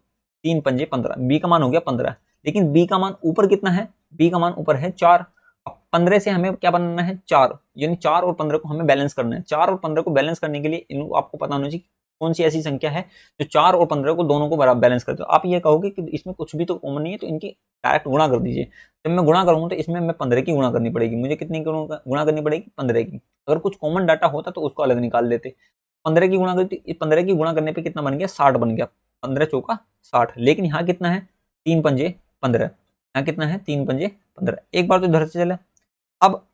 3 पंजे 15, बी का मान हो गया 15, लेकिन बी का मान ऊपर कितना है, बी का मान ऊपर है 4। अब 15 से हमें क्या बनाना है 4, यानी 4 और 15 को हमें बैलेंस करना है। 4 और 15 को बैलेंस करने के लिए आपको पता होना चाहिए कौन सी ऐसी संख्या है जो 4 और 15 को दोनों को बराबर बैलेंस करते हो। आप ये कहोगे कि इसमें कुछ भी तो कॉमन नहीं है, तो इनकी डायरेक्ट गुणा कर दीजिए। जब मैं गुणा करूंगा तो इसमें मैं 15 की गुणा करनी पड़ेगी, मुझे कितनी गुणा करनी पड़ेगी 15 की। अगर कुछ कॉमन डाटा होता तो उसको अलग निकाल देते। 15 की गुणा करती, 15 की गुणा करने पे कितना बन गया 60 बन गया, 15 चौका 60। लेकिन यहाँ कितना है 3 पंजे 15, यहाँ कितना है 3 पंजे 15। एक बार तो इधर से चला, अब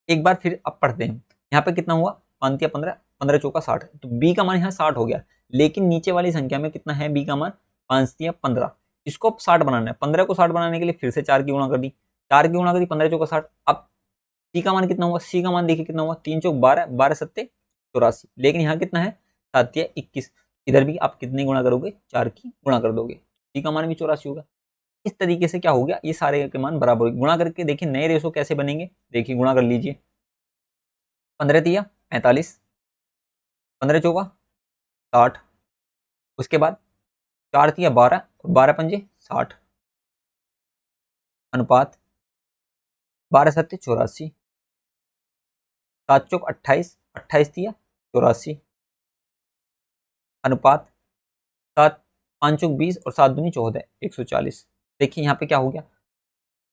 एक बार फिर अब पढ़ते हैं। यहाँ पे कितना हुआ 5 या 15, 15 चौका 60, तो बी का मान यहाँ 60 हो गया। लेकिन नीचे वाली संख्या में कितना है बी का मान 5 या 15, इसको 60 बनाना है। 15 को 60 बनाने के लिए फिर से 4 की गुणा कर दी, 4 की गुणा कर दी, 15 चौका 60। अब सी का मान कितना हुआ, सी का मान देखिए कितना हुआ 3 चौक 12, 12 सत्ते 84। लेकिन यहाँ कितना है 7 या 21, इधर भी आप कितनी गुणा करोगे 4 की गुणा कर दोगे, सी का मान भी 84 होगा। इस तरीके से क्या हो गया, ये सारे के मान बराबर हो गए। गुणा करके देखिए नए रेशो कैसे बनेंगे, देखिए गुणा कर लीजिए। 15 तिया 45, 15 चौका 60, उसके बाद 4 तिया 12 और 12 पंजे 60, अनुपात 12 सत्ते 84, 7 चौक 28, 28 तिया 84, अनुपात 7 5 चौक 20 और 7 दूनी 14, 140। देखिए यहाँ पे क्या हो गया,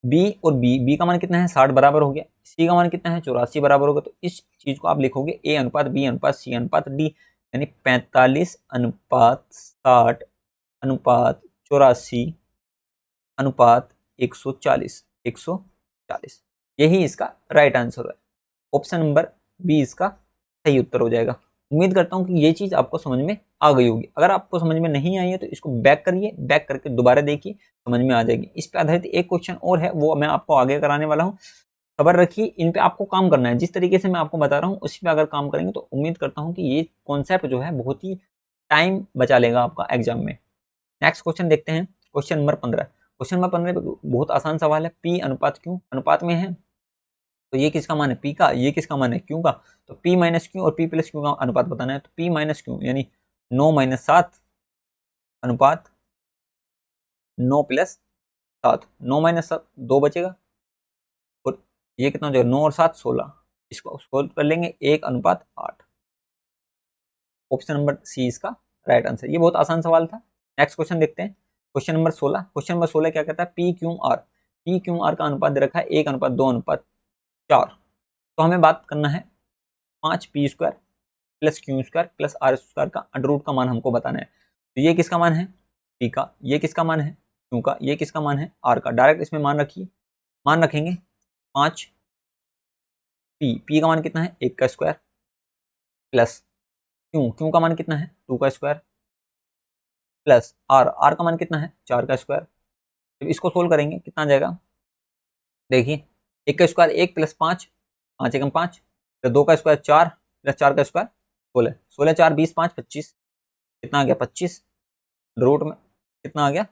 बी और बी का मान कितना है 60 बराबर हो गया, सी का मान कितना है 84 बराबर होगा। तो इस चीज को आप लिखोगे ए अनुपात बी अनुपात सी अनुपात डी, यानी 45 अनुपात 60 अनुपात 84 अनुपात 140, 140। यही इसका राइट आंसर है। ऑप्शन नंबर बी इसका सही उत्तर हो जाएगा। उम्मीद करता हूं कि ये चीज आपको समझ में आ गई होगी। अगर आपको समझ में नहीं आई है तो इसको बैक करिए, बैक करके दोबारा देखिए, समझ में आ जाएगी। इस पे आधारित एक क्वेश्चन और है, वो मैं आपको आगे कराने वाला हूँ। खबर रखिए, इन पे आपको काम करना है। जिस तरीके से मैं आपको बता रहा हूँ उसी पे अगर काम करेंगे तो उम्मीद करता हूँ कि ये कॉन्सेप्ट जो है बहुत ही टाइम बचा लेगा आपका एग्जाम में। नेक्स्ट क्वेश्चन देखते हैं, क्वेश्चन नंबर 15। क्वेश्चन नंबर 15 बहुत आसान सवाल है, पी अनुपात क्यू अनुपात में है, तो ये किसका मान है पी का, ये किसका मान है क्यू का। तो पी माइनस क्यू और पी प्लस क्यू का अनुपात बताना है। तो पी माइनस क्यू यानी 9 माइनस 7 अनुपात 9 प्लस 7, 9 माइनस 7 2 बचेगा, और ये कितना हो जाएगा 9 और 7 16। इसको सोल्व कर लेंगे 1 अनुपात 8। ऑप्शन नंबर सी इसका राइट आंसर। ये बहुत आसान सवाल था। नेक्स्ट क्वेश्चन देखते हैं, क्वेश्चन नंबर 16। क्वेश्चन नंबर 16 क्या कहता है, P Q R, P Q R का अनुपात दे रखा है 1 अनुपात 2 अनुपात 4। तो हमें बात करना है 5 p square plus q square plus r square का अंडर रूट का मान हमको बताना है। तो ये किसका मान है पी का, ये किसका मान है क्यू का, ये किसका मान है आर का। डायरेक्ट इसमें मान रखिए, मान रखेंगे 5 पी का मान कितना है 1 का स्क्वायर प्लस क्यू का मान कितना है 2 का स्क्वायर प्लस आर का मान कितना है 4 का स्क्वायर। जब इसको सोल्व करेंगे कितना आ जाएगा, देखिए 1 का स्क्वायर 1 प्लस 5, 5 एकम 5 प्लस 2 का स्क्वायर 4 प्लस 4 का स्क्वायर 16, 16 4 20 5 25, कितना आ गया 25, रूट में कितना आ गया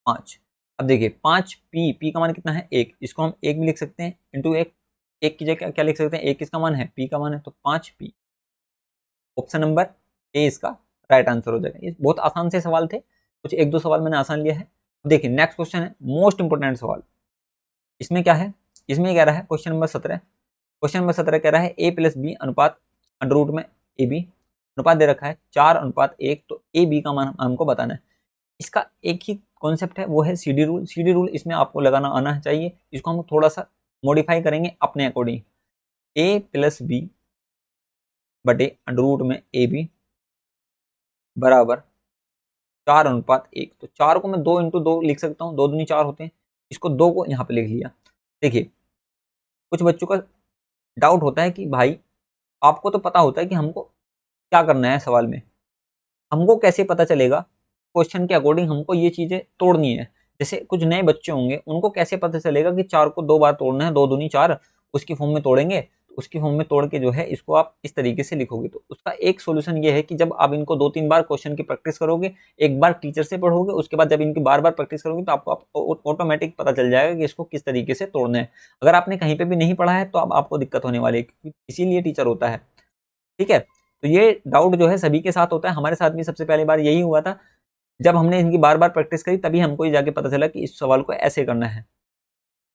5। अब देखिए 5 पी का मान कितना है 1, इसको हम 1 भी लिख सकते हैं इंटू 1, 1 की जगह क्या लिख सकते हैं 1 किसका मान है पी का मान है, तो 5 पी। ऑप्शन नंबर ए इसका राइट आंसर हो जाएगा। ये बहुत आसान से सवाल थे, कुछ एक दो सवाल मैंने आसान लिया है। देखिए नेक्स्ट क्वेश्चन है मोस्ट इंपोर्टेंट सवाल। इसमें क्या है, इसमें कह रहा है क्वेश्चन नंबर 17, क्वेश्चन नंबर 17 कह रहा है ए प्लस बी अनुपात अंडर रूट में ए बी अनुपात दे रखा है 4 अनुपात 1, तो ए बी का मान हमको बताना है। इसका एक ही कॉन्सेप्ट है वो है CD रूल। CD रूल इसमें आपको लगाना आना चाहिए, इसको हम थोड़ा सा मॉडिफाई करेंगे अपने अकॉर्डिंग। a प्लस बी बटे अंडर रूट में ए बी बराबर 4:1। तो 4 को मैं 2 × 2 लिख सकता हूँ, 2 दूनी 4 होते हैं, इसको 2 को यहाँ पे लिख लिया। देखिए कुछ बच्चों का डाउट होता है कि भाई आपको तो पता होता है कि हमको क्या करना है सवाल में, हमको कैसे पता चलेगा क्वेश्चन के अकॉर्डिंग हमको ये चीजें तोड़नी है। जैसे कुछ नए बच्चे होंगे, उनको कैसे पता चलेगा कि 4 को 2 बार तोड़ना है, 2 दूनी 4, उसकी फॉर्म में तोड़ेंगे, तो उसकी फॉर्म में तोड़ के जो है इसको आप इस तरीके से लिखोगे। तो उसका एक सोल्यूशन ये है कि जब आप इनको 2-3 बार क्वेश्चन की प्रैक्टिस करोगे, एक बार टीचर से पढ़ोगे, उसके बाद जब इनकी बार बार प्रैक्टिस करोगे तो आपको ऑटोमेटिक पता चल जाएगा कि इसको किस तरीके से तोड़ना है। अगर आपने कहीं पे भी नहीं पढ़ा है तो अब आपको दिक्कत होने वाली है, क्योंकि इसीलिए टीचर होता है। ठीक है, तो ये डाउट जो है सभी के साथ होता है, हमारे साथ भी सबसे पहली बार यही हुआ था। जब हमने इनकी बार बार प्रैक्टिस करी तभी हमको ये जाके पता चला कि इस सवाल को ऐसे करना है।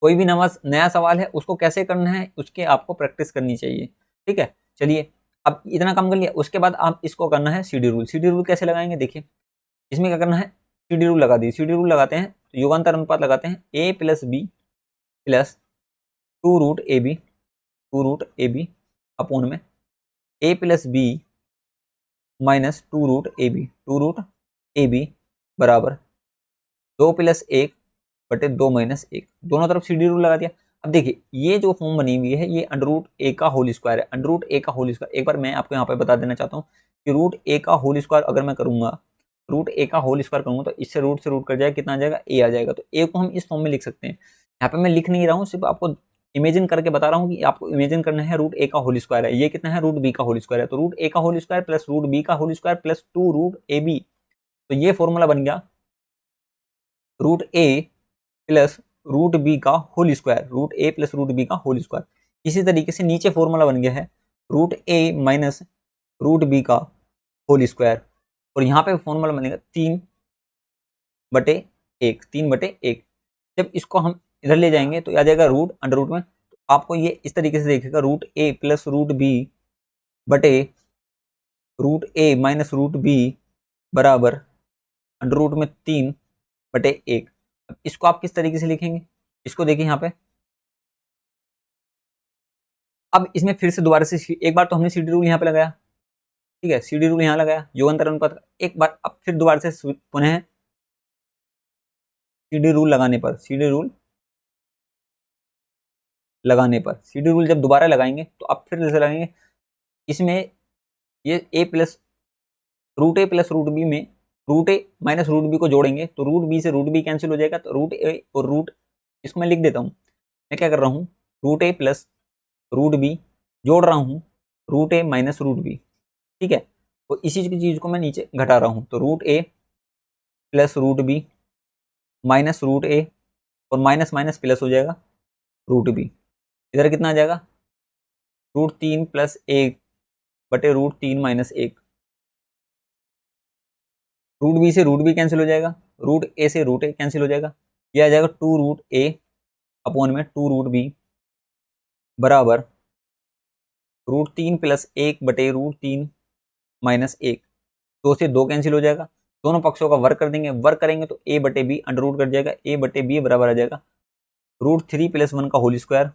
कोई भी नया सवाल है उसको कैसे करना है उसके आपको प्रैक्टिस करनी चाहिए। ठीक है, चलिए अब इतना काम कर लिया, उसके बाद आप इसको करना है CD रूल। CD रूल कैसे लगाएंगे, देखिए इसमें क्या करना है, CD रूल लगा दी। CD रूल लगाते हैं तो युगांतर अनुपात लगाते हैं, a plus b plus 2√AB upon में a plus b minus 2√AB 2√AB बराबर 2 + 1 बटे 2 - 1। दोनों तरफ CD रूल लगा दिया। अब देखिए ये जो फॉर्म बनी हुई है ये √a का होल स्क्वायर है। √a का होल स्क्वायर, एक बार मैं आपको यहाँ पे बता देना चाहता हूँ कि √a का होल स्क्वायर अगर मैं करूंगा, √a का होल स्क्वायर करूंगा तो इससे रूट से रूट कट जाएगा, कितना आ जाएगा, a आ जाएगा। तो a को हम इस फॉर्म में लिख सकते हैं। यहाँ पे मैं लिख नहीं रहा हूँ, सिर्फ आपको इमेजिन करके बता रहा हूँ कि आपको इमेजिन करना है √a का होल स्क्वायर है, ये कितना है, √b का होल स्क्वायर है। तो √a का होल स्क्वायर प्लस √b का होल स्क्वायर प्लस 2√ab, तो ये फॉर्मूला बन गया √a प्लस √b का whole square, √a plus √b का होल स्क्वायर। इसी तरीके से नीचे फॉर्मूला बन गया है √a माइनस √b का होल स्क्वायर, और यहाँ पे फॉर्मूला बनेगा 3/1, 3/1। जब इसको हम इधर ले जाएंगे तो आ जाएगा रूट अंडर रूट में, तो आपको ये इस तरीके से देखेगा √a प्लस √b बटे √a माइनस √b बराबर अंडर रूट में 3/1। अब इसको आप किस तरीके से लिखेंगे, इसको देखिए यहाँ पे। अब इसमें फिर से दोबारा से एक बार तो हमने CD रूल यहाँ पे लगाया, ठीक है, CD रूल यहाँ लगाया युगांतर अनुपात, एक बार अब फिर दोबारा से पुनः CD रूल लगाने पर, CD रूल जब दोबारा लगाएंगे तो अब फिर से लगाएंगे, इसमें ये a plus √a plus √b में √a माइनस √b को जोड़ेंगे तो √b से √b कैंसिल हो जाएगा, तो √a और इसको मैं लिख देता हूँ। मैं क्या कर रहा हूँ, √a प्लस √b जोड़ रहा हूँ √a माइनस √b, ठीक है। तो इसी चीज को मैं नीचे घटा रहा हूँ, तो √a plus √b minus √a और माइनस माइनस प्लस हो जाएगा √b, इधर कितना आ जाएगा, √3 + 1 बटे √3 - 1। √b से √b कैंसिल हो जाएगा, √a से √a कैंसिल हो जाएगा, यह आ जाएगा 2√a अपोन में 2√b बराबर √3 + 1 बटे √3 - 1। 2 से 2 कैंसिल हो जाएगा, दोनों पक्षों का वर्क कर देंगे, वर्क करेंगे तो a बटे b अंडर रूट कट जाएगा, a बटे b बराबर आ जाएगा √3 + 1 का होल स्क्वायर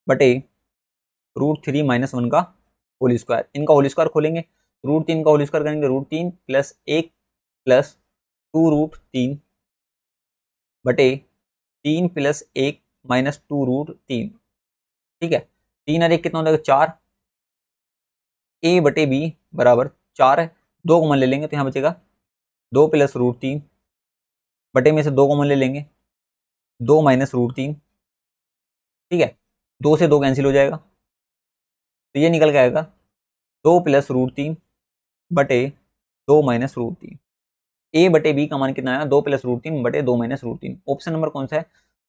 बटे √3 - 1 का होल स्क्वायर। इनका होल स्क्वायर खोलेंगे, √3 का होल स्क्वायर करेंगे, √3 + 1 प्लस 2√3 बटे 3 + 1 माइनस 2√3, ठीक है। 3 और 1 कितना हो जाएगा, 4, a बटे b बराबर 4 है, 2 कॉमन ले लेंगे तो यहाँ बचेगा 2 + √3 बटे में से 2 कॉमन ले लेंगे 2 - √3, ठीक है। 2 से 2 कैंसिल हो जाएगा तो ये निकल के आएगा 2 + √3 बटे 2 - √3। a बटे b का मान कितना आया, 2 + √3 बटे 2 - √3। ऑप्शन नंबर कौन सा है,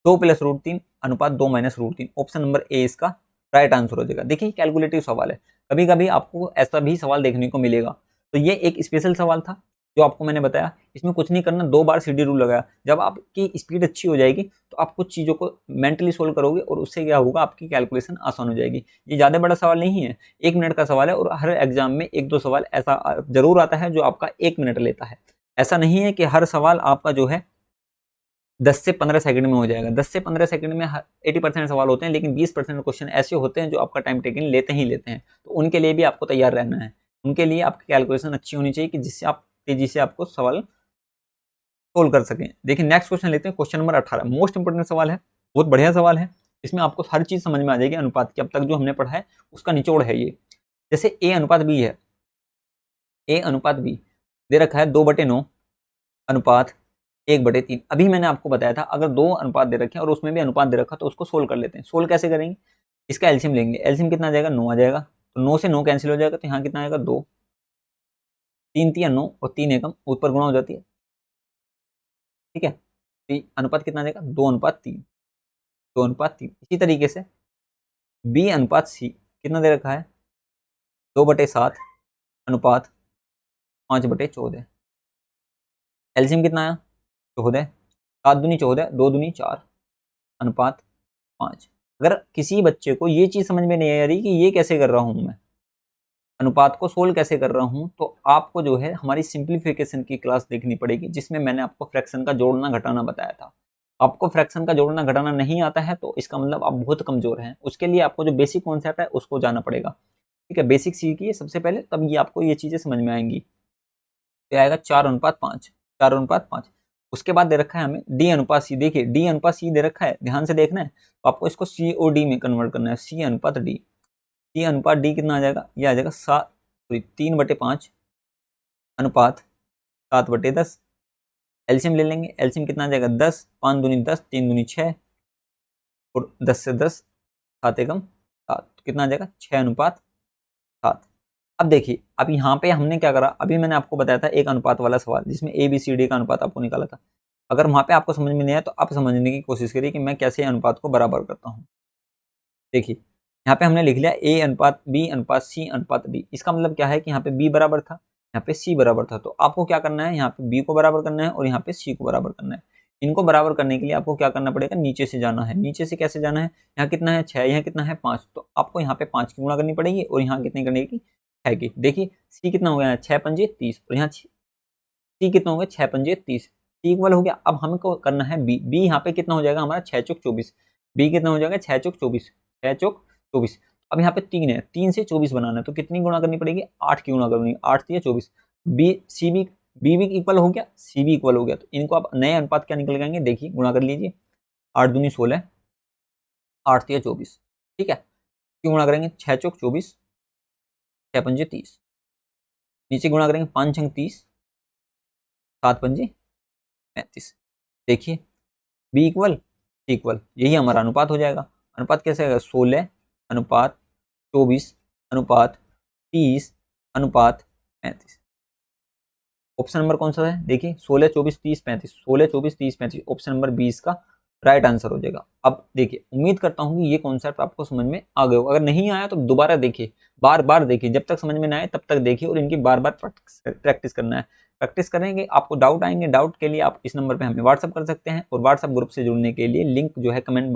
2 + √3 अनुपात 2 - √3। ऑप्शन नंबर ए इसका राइट आंसर हो जाएगा। देखिए कैलकुलेटिव सवाल है, कभी कभी आपको ऐसा भी सवाल देखने को मिलेगा। तो ये एक स्पेशल सवाल था जो आपको मैंने बताया, इसमें कुछ नहीं करना, 2 बार CD रूल लगाया। जब आपकी स्पीड अच्छी हो जाएगी तो आप कुछ चीज़ों को मेंटली सोल्व करोगे और उससे क्या होगा, आपकी कैलकुलेशन आसान हो जाएगी। ये ज़्यादा बड़ा सवाल नहीं है, 1 मिनट का सवाल है, और हर एग्जाम में 1-2 सवाल ऐसा जरूर आता है जो आपका 1 मिनट लेता है। ऐसा नहीं है कि हर सवाल आपका जो है 10 से 15 सेकंड में हो जाएगा। 10 से 15 सेकंड में 80% सवाल होते हैं, लेकिन 20% क्वेश्चन ऐसे होते हैं जो आपका टाइम टेकिंग लेते ही लेते हैं। तो उनके लिए भी आपको तैयार रहना है। उनके लिए आपकी कैलकुलेशन अच्छी होनी चाहिए कि जिससे आप तेजी से आपको सवाल सोल्व कर सकें। देखिए नेक्स्ट क्वेश्चन लेते हैं, क्वेश्चन नंबर 18। मोस्ट इंपोर्टेंट सवाल है, बहुत बढ़िया सवाल है। इसमें आपको हर चीज समझ में आ जाएगी अनुपात की। अब तक जो हमने पढ़ा है उसका निचोड़ है ये। जैसे ए अनुपात बी है, ए अनुपात बी दे रखा है 2/9 अनुपात 1/3। अभी मैंने आपको बताया था अगर 2 अनुपात दे रखे हैं और उसमें भी अनुपात दे रखा तो उसको सोल्व कर लेते हैं। सोल्व कैसे करेंगे, इसका एलसीएम लेंगे। एलसीएम कितना आ जाएगा, 9 आ जाएगा। तो 9 से 9 कैंसिल हो जाएगा, तो यहाँ कितना आएगा 2, 3 तिया 9 और 3 एकम ऊपर गुणा हो जाती है, ठीक है। तो अनुपात कितना आ जाएगा, 2:3, 2:3। इसी तरीके से बी अनुपात सी कितना दे रखा है, 2/7 अनुपात 5/14। एलसीएम कितना आया, 14, 7 दूनी 14, 2 दूनी 4 अनुपात 5। अगर किसी बच्चे को ये चीज समझ में नहीं आ रही कि ये कैसे कर रहा हूं मैं, अनुपात को सोल्व कैसे कर रहा हूं, तो आपको जो है हमारी सिंप्लीफिकेशन की क्लास देखनी पड़ेगी, जिसमें मैंने आपको फ्रैक्शन का जोड़ना घटाना बताया था। आपको फ्रैक्शन का जोड़ना घटाना नहीं आता है तो इसका मतलब आप बहुत कमजोर हैं। उसके लिए आपको जो बेसिक कॉन्सेप्ट है उसको जाना पड़ेगा, ठीक है। बेसिक सीखिए सबसे पहले, तब ये आपको ये चीजें समझ में आएंगी। तो आएगा 4:5, 4:5। उसके बाद दे रखा है हमें डी अनुपात सी। देखिए डी अनुपात सी दे रखा है, ध्यान से देखना है। तो आपको इसको सी और डी में कन्वर्ट करना है, सी अनुपात डी। सी अनुपात डी कितना आ जाएगा, ये आ जाएगा 3/5 अनुपात 7/10। एलसीएम ले लेंगे, एलसीएम कितना आ जाएगा 10, 5 दूनी 10, 3 दूनी 6 और 10 से 10, 7 एकम 7, तो कितना आ जाएगा 6:7। अब देखिए, अब यहाँ पे हमने क्या करा, अभी मैंने आपको बताया था एक अनुपात वाला सवाल जिसमें ए बी सी डी का अनुपात आपको निकाला था। अगर वहां पे आपको समझ में नहीं आया तो आप समझने की कोशिश करिए कि मैं कैसे अनुपात को बराबर करता हूँ। देखिए यहाँ पे हमने लिख लिया ए अनुपात बी अनुपात सी अनुपात डी। इसका मतलब क्या है कि यहाँ पे बी बराबर था, यहाँ पे सी बराबर था। तो आपको क्या करना है, यहाँ पे बी को बराबर करना है और यहाँ पे सी को बराबर करना है। इनको बराबर करने के लिए आपको क्या करना पड़ेगा, नीचे से जाना है। नीचे से कैसे जाना है, यहाँ कितना है 6, यहाँ कितना है 5, तो आपको यहाँ पे 5 की गुणा करनी पड़ेगी और यहाँ कितनी करनी की 6 की। देखिए सी कितना हो गया है 6×5 = 30 और यहाँ सी कितना हो गया 6×5 = 30, सी इक्वल हो गया। अब हमको करना है बी। बी यहाँ पे कितना हो जाएगा हमारा 6×4 = 24। बी कितना हो जाएगा 6×4 = 24, 6×24। अब यहाँ पे 3 है, 3 से 24 बनाना है तो कितनी गुणा करनी पड़ेगी, 8 की गुणा करनी है, 8×3 = 24। बी सी बी बी भी इक्वल हो गया, सी भी इक्वल हो गया। तो इनको आप नए अनुपात क्या निकल जाएंगे, देखिए गुणा कर लीजिए, 8 दूनी 16, 8×3 = 24, ठीक है। क्यों गुणा करेंगे 6×4 = 24, 6×5 = 30। नीचे गुणा करेंगे 5×6 = 30, 7×5 = 35। देखिए बी इक्वल सी इक्वल, यही हमारा अनुपात हो जाएगा। अनुपात कैसे आएगा, 16 अनुपात 24 अनुपात 30 अनुपात 35। ऑप्शन नंबर कौन सा है, देखिए 16, 24, 30, 35, 16, 24, 30, 35, ऑप्शन नंबर 20 का राइट आंसर हो जाएगा। अब देखिए उम्मीद करता हूं कि ये कॉन्सेप्ट आपको समझ में आ गया हो। अगर नहीं आया तो दोबारा देखिए, बार बार देखिए, जब तक समझ में ना आए तब तक देखिए और इनकी बार बार प्रैक्टिस करना है। प्रैक्टिस करेंगे, आपको डाउट आएंगे, डाउट के लिए आप इस नंबर पे हमें व्हाट्सअप कर सकते हैं और व्हाट्सअप ग्रुप से जुड़ने के लिए लिंक जो है कमेंट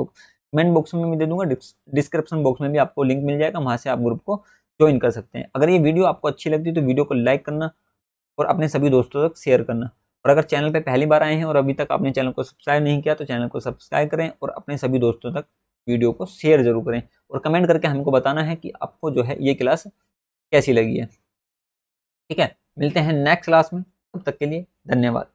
बॉक्स में मैं दे दूंगा, डिस्क्रिप्शन बॉक्स में भी आपको लिंक मिल जाएगा, वहां से आप ग्रुप को ज्वाइन कर सकते हैं। अगर ये वीडियो आपको अच्छी लगती है तो वीडियो को लाइक करना और अपने सभी दोस्तों तक शेयर करना। और अगर चैनल पे पहली बार आए हैं और अभी तक आपने चैनल को सब्सक्राइब नहीं किया तो चैनल को सब्सक्राइब करें और अपने सभी दोस्तों तक वीडियो को शेयर जरूर करें और कमेंट करके हमको बताना है कि आपको जो है ये क्लास कैसी लगी है, ठीक है। मिलते हैं नेक्स्ट क्लास में, तब तक के लिए धन्यवाद।